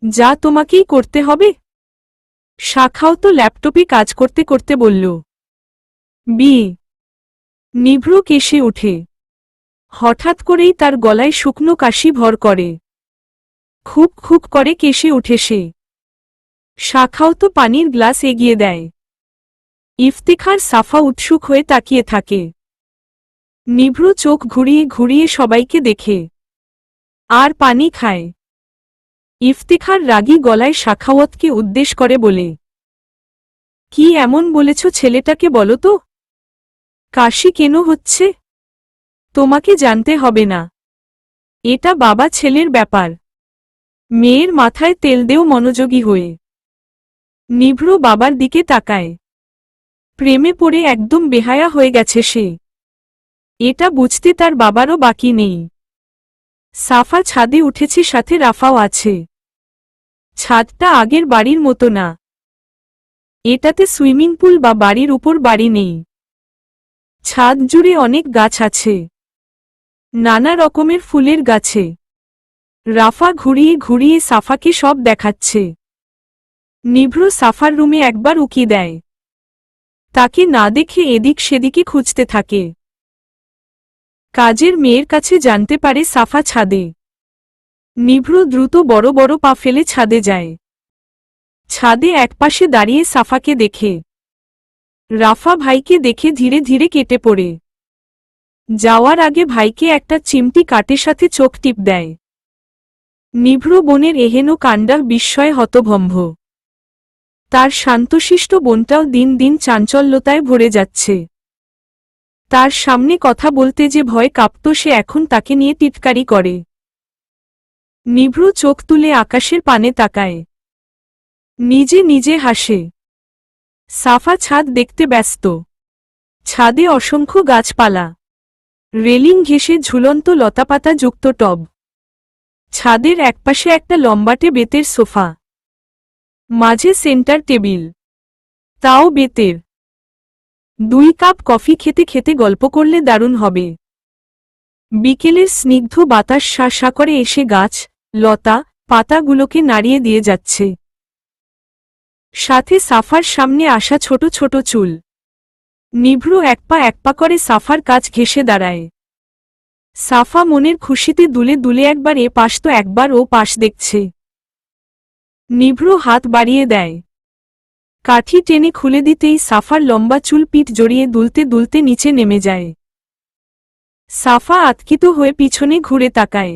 [SPEAKER 1] যা তোমাকেই করতে হবে। শাখাও তো ল্যাপটপে কাজ করতে করতে বলল, বিয়ে। নিভ্র কেশে ওঠে। হঠাৎ করেই তার গলায় শুকনো কাশি ভর করে। খুব খুব করে কেশে উঠে সে। শাখাও তো পানির গ্লাস এগিয়ে দেয়। ইফতেখার সাফা উৎসুক হয়ে তাকিয়ে থাকে। নিভ্র চোখ ঘুরিয়ে ঘুরিয়ে সবাইকে দেখে আর পানি খায়। ইফতেখার রাগী গলায় শাখাওয়াতকে উদ্দেশ করে বলে, কি এমন বলেছ ছেলেটাকে বলো তো? কাশি কেন হচ্ছে? তোমাকে জানতে হবে না। এটা বাবা ছেলের ব্যাপার। মেয়ের মাথায় তেল দেও মনোযোগী হয়ে। নিভ্র বাবার দিকে তাকায়। প্রেমে পড়ে একদম বেহায়া হয়ে গেছে সে। এটা বুঝতে তার বাবারও বাকি নেই। সাফা ছাদে উঠেছে, সাথে রাফাও আছে। ছাদটা আগের বাড়ির মতো না। এটাতে সুইমিং পুল বা বাড়ির উপর বাড়ি নেই। ছাদ জুড়ে অনেক গাছ আছে, নানা রকমের ফুলের গাছে। রাফা ঘুরিয়ে ঘুরিয়ে সাফাকে সব দেখাচ্ছে। নিভ্র সাফার রুমে একবার উকি দেয়। তাকে না দেখে এদিক সেদিকে খুঁজতে থাকে। কাজের মেয়ের কাছে জানতে পারে সাফা ছাদে। নিভ্র দ্রুত বড় বড় পা ফেলে ছাদে যায়। ছাদে একপাশে দাঁড়িয়ে সাফাকে দেখে। রাফা ভাইকে দেখে ধীরে ধীরে কেটে পড়ে। যাওয়ার আগে ভাইকে একটা চিমটি কাটের সাথে চোখ টিপ দেয়। নিভ্র বোনের এহেন কাণ্ডা বিস্ময়ে হতভম্ব। তার শান্তশিষ্ট বোনটাও দিন দিন চাঞ্চল্যতায় ভরে যাচ্ছে। তার সামনে কথা বলতে যে ভয় কাঁপত সে এখন তাকে নিয়ে টিটকারি করে। নিভ্র চোখ তুলে আকাশের পানে তাকায়। নিজে নিজে হাসে। সাফা ছাদ দেখতে ব্যস্ত। ছাদে অসংখ্য গাছপালা, রেলিং ঘেঁষে ঝুলন্ত লতাপাতা যুক্ত টব। ছাদের একপাশে একটা লম্বাটে বেতের সোফা, মাঝে সেন্টার টেবিল, তাও বেতের। 2 কাপ কফি খেতে খেতে গল্প করলে দারুণ হবে। বিকেলের স্নিগ্ধ বাতাস শা করে এসে গাছ, লতা, পাতাগুলোকে নাড়িয়ে দিয়ে যাচ্ছে। সাথে সাফার সামনে আসা ছোট ছোট চুল। নিভ্র এক পা করে সাফার কাছ ঘেঁষে দাঁড়ায়। সাফা মনের খুশিতে দুলে দুলে একবার এ পাশ তো একবার ও পাশ দেখছে। নিভ্র হাত বাড়িয়ে দেয়। কাঠি টেনে খুলে দিতেই সাফার লম্বা চুল পিঠ জড়িয়ে দুলতে দুলতে নিচে নেমে যায়। সাফা আতকিত হয়ে পিছনে ঘুরে তাকায়।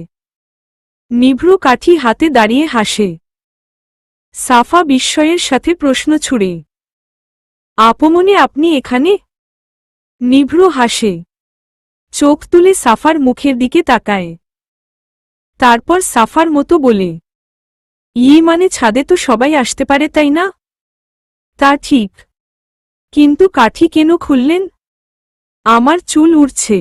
[SPEAKER 1] নিভ্র কাঠি হাতে দাঁড়িয়ে হাসে। সাফা বিস্ময়ের সাথে প্রশ্ন ছুড়ে, আপমনে আপনি এখানে? নিভ্র হাসে, চোখ তুলে সাফার মুখের দিকে তাকায়। তারপর সাফার মতো বলে, মানে ছাদে তো সবাই আসতে পারে তাই না? তা ঠিক, কিন্তু কাঠি কেন খুললেন? আমার চুল উড়ছে।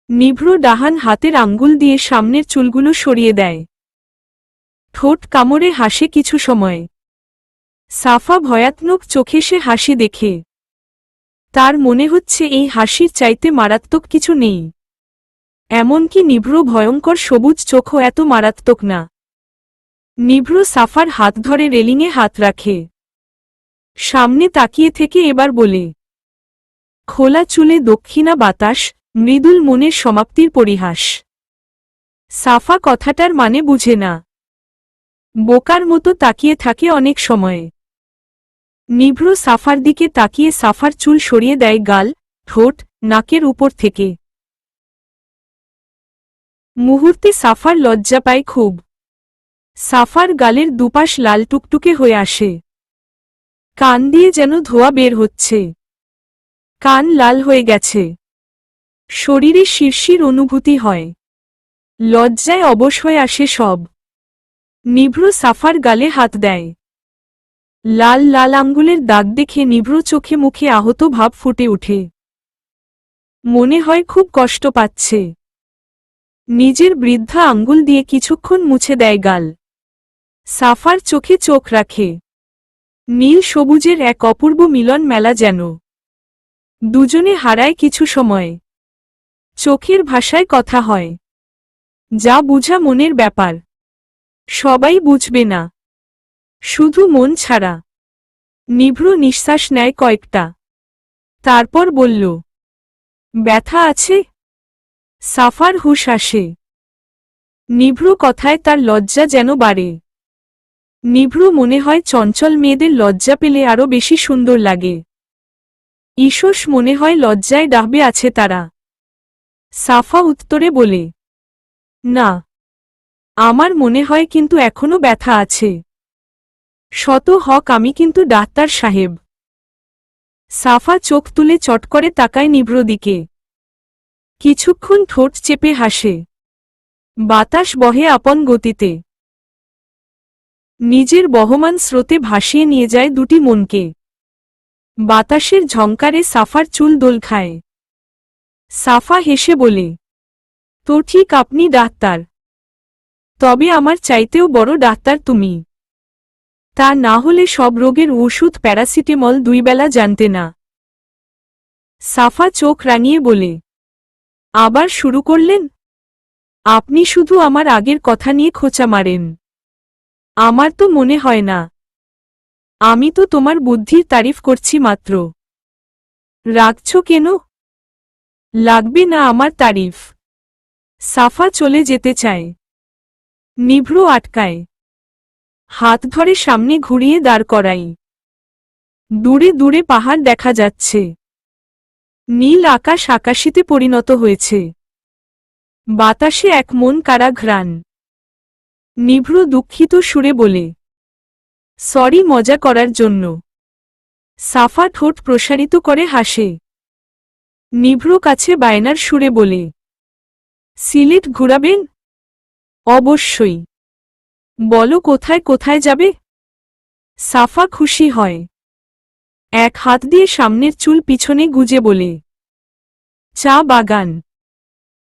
[SPEAKER 1] নিভ্র ডাহান হাতের আঙ্গুল দিয়ে সামনের চুলগুলো সরিয়ে দেয়। ঠোঁট কামড়ে হাসে কিছু সময়। সাফা ভয়াত্মক চোখে সে হাসি দেখে। তার মনে হচ্ছে এই হাসির চাইতে মারাত্মক কিছু নেই। এমনকি নিভ্র ভয়ঙ্কর সবুজ চোখও এত মারাত্মক না। নিভ্র সাফার হাত ধরে রেলিংয়ে হাত রাখে। সামনে তাকিয়ে থেকে এবার বলে, খোলা চুলে দক্ষিণা বাতাস, মৃদুল মনের সমাপ্তির পরিহাস। সাফা কথাটার মানে বুঝে না। বোকার মতো তাকিয়ে থাকে অনেক সময়। নিভ্র সাফার দিকে তাকিয়ে সাফার চুল সরিয়ে দেয় গাল, ঠোঁট, নাকের উপর থেকে। মুহূর্তে সাফার লজ্জা পায় খুব। সাফার গালের দুপাশ লাল টুকটুকে হয়ে আসে। কান দিয়ে যেন ধোঁয়া বের হচ্ছে। কান লাল হয়ে গেছে। শরীরে শিরশির অনুভূতি হয়। লজ্জায় অবশ হয়ে আসে সব। নিভ্র সাফার গালে হাত দেয়। লাল লাল আঙ্গুলের দাগ দেখে নিভ্র চোখে মুখে আহত ভাব ফুটে ওঠে। মনে হয় খুব কষ্ট পাচ্ছে। নিজের বৃদ্ধা আঙ্গুল দিয়ে কিছুক্ষণ মুছে দেয় গাল। সাফার চোখে চোখ রাখে। নীল সবুজের এক অপূর্ব মিলন মেলা যেন। দুজনে হারায় কিছু সময়। চোখের ভাষায় কথা হয়। যা বুঝা মনের ব্যাপার। সবাই বুঝবে না, শুধু মন ছাড়া। নিভ্র নিঃশ্বাস নেয় কয়েকটা। তারপর বলল, ব্যথা আছে? সাফার হুঁশ আসে। নিভ্র কথায় তার লজ্জা যেন বাড়ে। নিভ্র মনে হয় চঞ্চল মেয়েদের লজ্জা পেলে আরো বেশি সুন্দর লাগে। ঈষৎ মনে হয় লজ্জায় ডাহবে আছে তারা। সাফা উত্তরে বলে, না, আমার মনে হয় কিন্তু এখনো ব্যথা আছে। শত হক আমি কিন্তু ডাক্তার সাহেব। সাফা চোখ তুলে চট করে তাকায় নিভ্র দিকে। কিছুক্ষণ ঠোঁট চেপে হাসে। বাতাস বহে আপন গতিতে। নিজের বহমান স্রোতে ভাসিয়ে নিয়ে যায় দুটি মনকে। বাতাসের ঝংকারে সাফার চুল দোল খায়। সাফা হেসে বলে, তো ঠিক আপনি ডাক্তার। তবে আমার চাইতেও বড় ডাক্তার তুমি। তা না হলে সব রোগের ওষুধ প্যারাসিটামল 2 বেলা জানতে না। সাফা চোখ রাঙিয়ে বলে, আবার শুরু করলেন? আপনি শুধু আমার আগের কথা নিয়ে খোঁচা মারেন। আমার তো মনে হয় না। আমি তো তোমার বুদ্ধির তারিফ করছি মাত্র। রাগছ কেন? লাগবে না আমার তারিফ। সাফা চলে যেতে চায়। নিভ্র আটকায়। হাত ধরে সামনে ঘুরিয়ে দাঁড় করাই। দূরে দূরে পাহাড় দেখা যাচ্ছে। নীল আকাশ আকাশিতে পরিণত হয়েছে। বাতাসে এক মন কাড়া ঘ্রাণ। নিভ্র দুঃখিত সুরে বলে, সরি মজা করার জন্য। সাফা ঠোঁট প্রসারিত করে হাসে। নিভ্র কাছে বায়নার সুরে বলে, সিলেট ঘুরাবেন? অবশ্যই। বলো কোথায় কোথায় যাবে? সাফা খুশি হয়। এক হাত দিয়ে সামনের চুল পিছনে গুজে বলে, চা বাগান।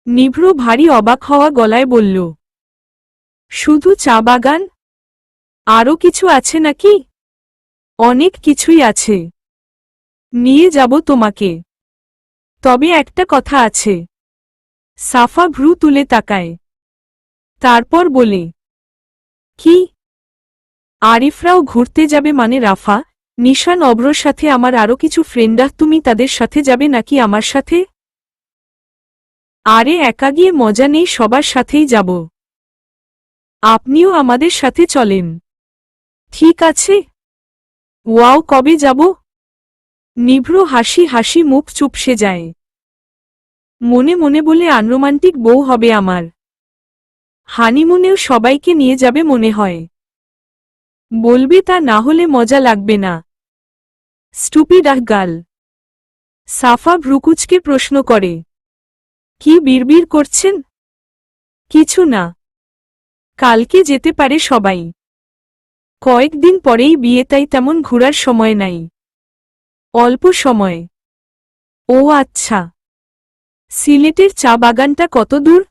[SPEAKER 1] নিভ্র ভারী অবাক হওয়া গলায় বলল, শুধু চা বাগান? আরও কিছু আছে নাকি? অনেক কিছুই আছে। নিয়ে যাব তোমাকে। তবে একটা কথা আছে। সাফা ভ্রু তুলে তাকায়। তারপর বলে, কি? আরিফরাও ঘুরতে যাবে মানে? রাফা, নিশান, অব্রর সাথে আমার আরও কিছু ফ্রেন্ডা, তুমি তাদের সাথে যাবে নাকি আমার সাথে? আরে একা গিয়ে মজা নেই, সবার সাথেই যাব। আপনিও আমাদের সাথে চলেন। ঠিক আছে। ওয়াও, কবে যাব? নিভ্র হাসি হাসি মুখ চুপসে যায়। মনে মনে বলে আনরোমান্টিক বউ হবে আমার। হানিমুনেও সবাইকে নিয়ে যাবে মনে হয়। বলবে তা না হলে মজা লাগবে না। স্টুপিড গাল। সাফা ভ্রুকুচকে প্রশ্ন করে, কি বিড়বিড় করছেন? কিছু না। কালকে যেতে পারে সবাই। কয়েকদিন পরেই বিয়ে, তাই তেমন ঘোরার সময় নাই। অল্প সময়। ও আচ্ছা। সিলেটের চা বাগানটা কত দূর?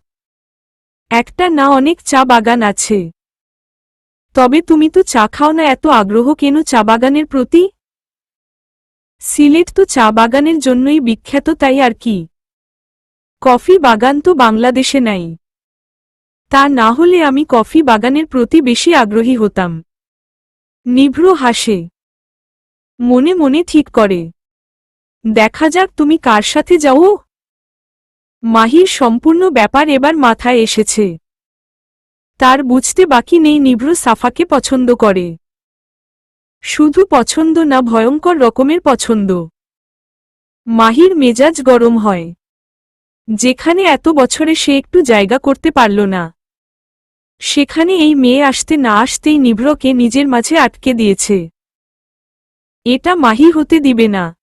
[SPEAKER 1] একটা না, অনেক চা বাগান আছে। তবে তুমি তো চা খাও না, এত আগ্রহ কেন চা বাগানের প্রতি? সিলেট তো চা বাগানের জন্যই বিখ্যাত, তাই আর কি। কফি বাগান তো বাংলাদেশে নাই। তা না হলে আমি কফি বাগানের প্রতি বেশি আগ্রহী হতাম। নিভ্র হাসে। মনে মনে ঠিক করে, দেখা যাক তুমি কার সাথে যাও। মাহির সম্পূর্ণ ব্যাপার এবার মাথায় এসেছে। তার বুঝতে বাকি নেই নিভ্র সাফাকে পছন্দ করে। শুধু পছন্দ না, ভয়ঙ্কর রকমের পছন্দ। মাহির মেজাজ গরম হয়। যেখানে এত বছরে সে একটু জায়গা করতে পারল না, সেখানে এই মেয়ে আসতে না আসতেই নিভ্রকে নিজের মাঝে আটকে দিয়েছে। এটা মাহি হতে দিবে না।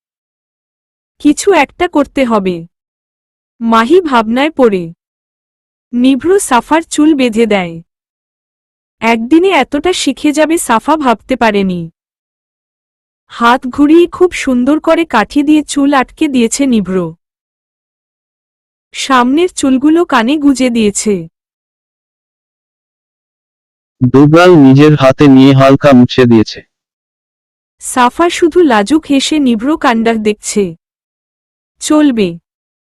[SPEAKER 1] কিছু একটা করতে হবে। মাহি ভাবনায় পড়ে। নিভ্র সাফার চুল বেঁধে দেয়। একদিনে এতটা শিখে যাবে সাফা ভাবতে পারেনি। হাত ঘুরিয়ে খুব সুন্দর করে কাঠি দিয়ে চুল আটকে দিয়েছে নিভ্র। সামনের চুলগুলো কানে গুজে দিয়েছে।
[SPEAKER 2] দুগাল নিজের হাতে নিয়ে হালকা মুছে দিয়েছে।
[SPEAKER 1] সাফা শুধু লাজুক হেসে নিভ্র কাণ্ডার দেখছে। চলবে।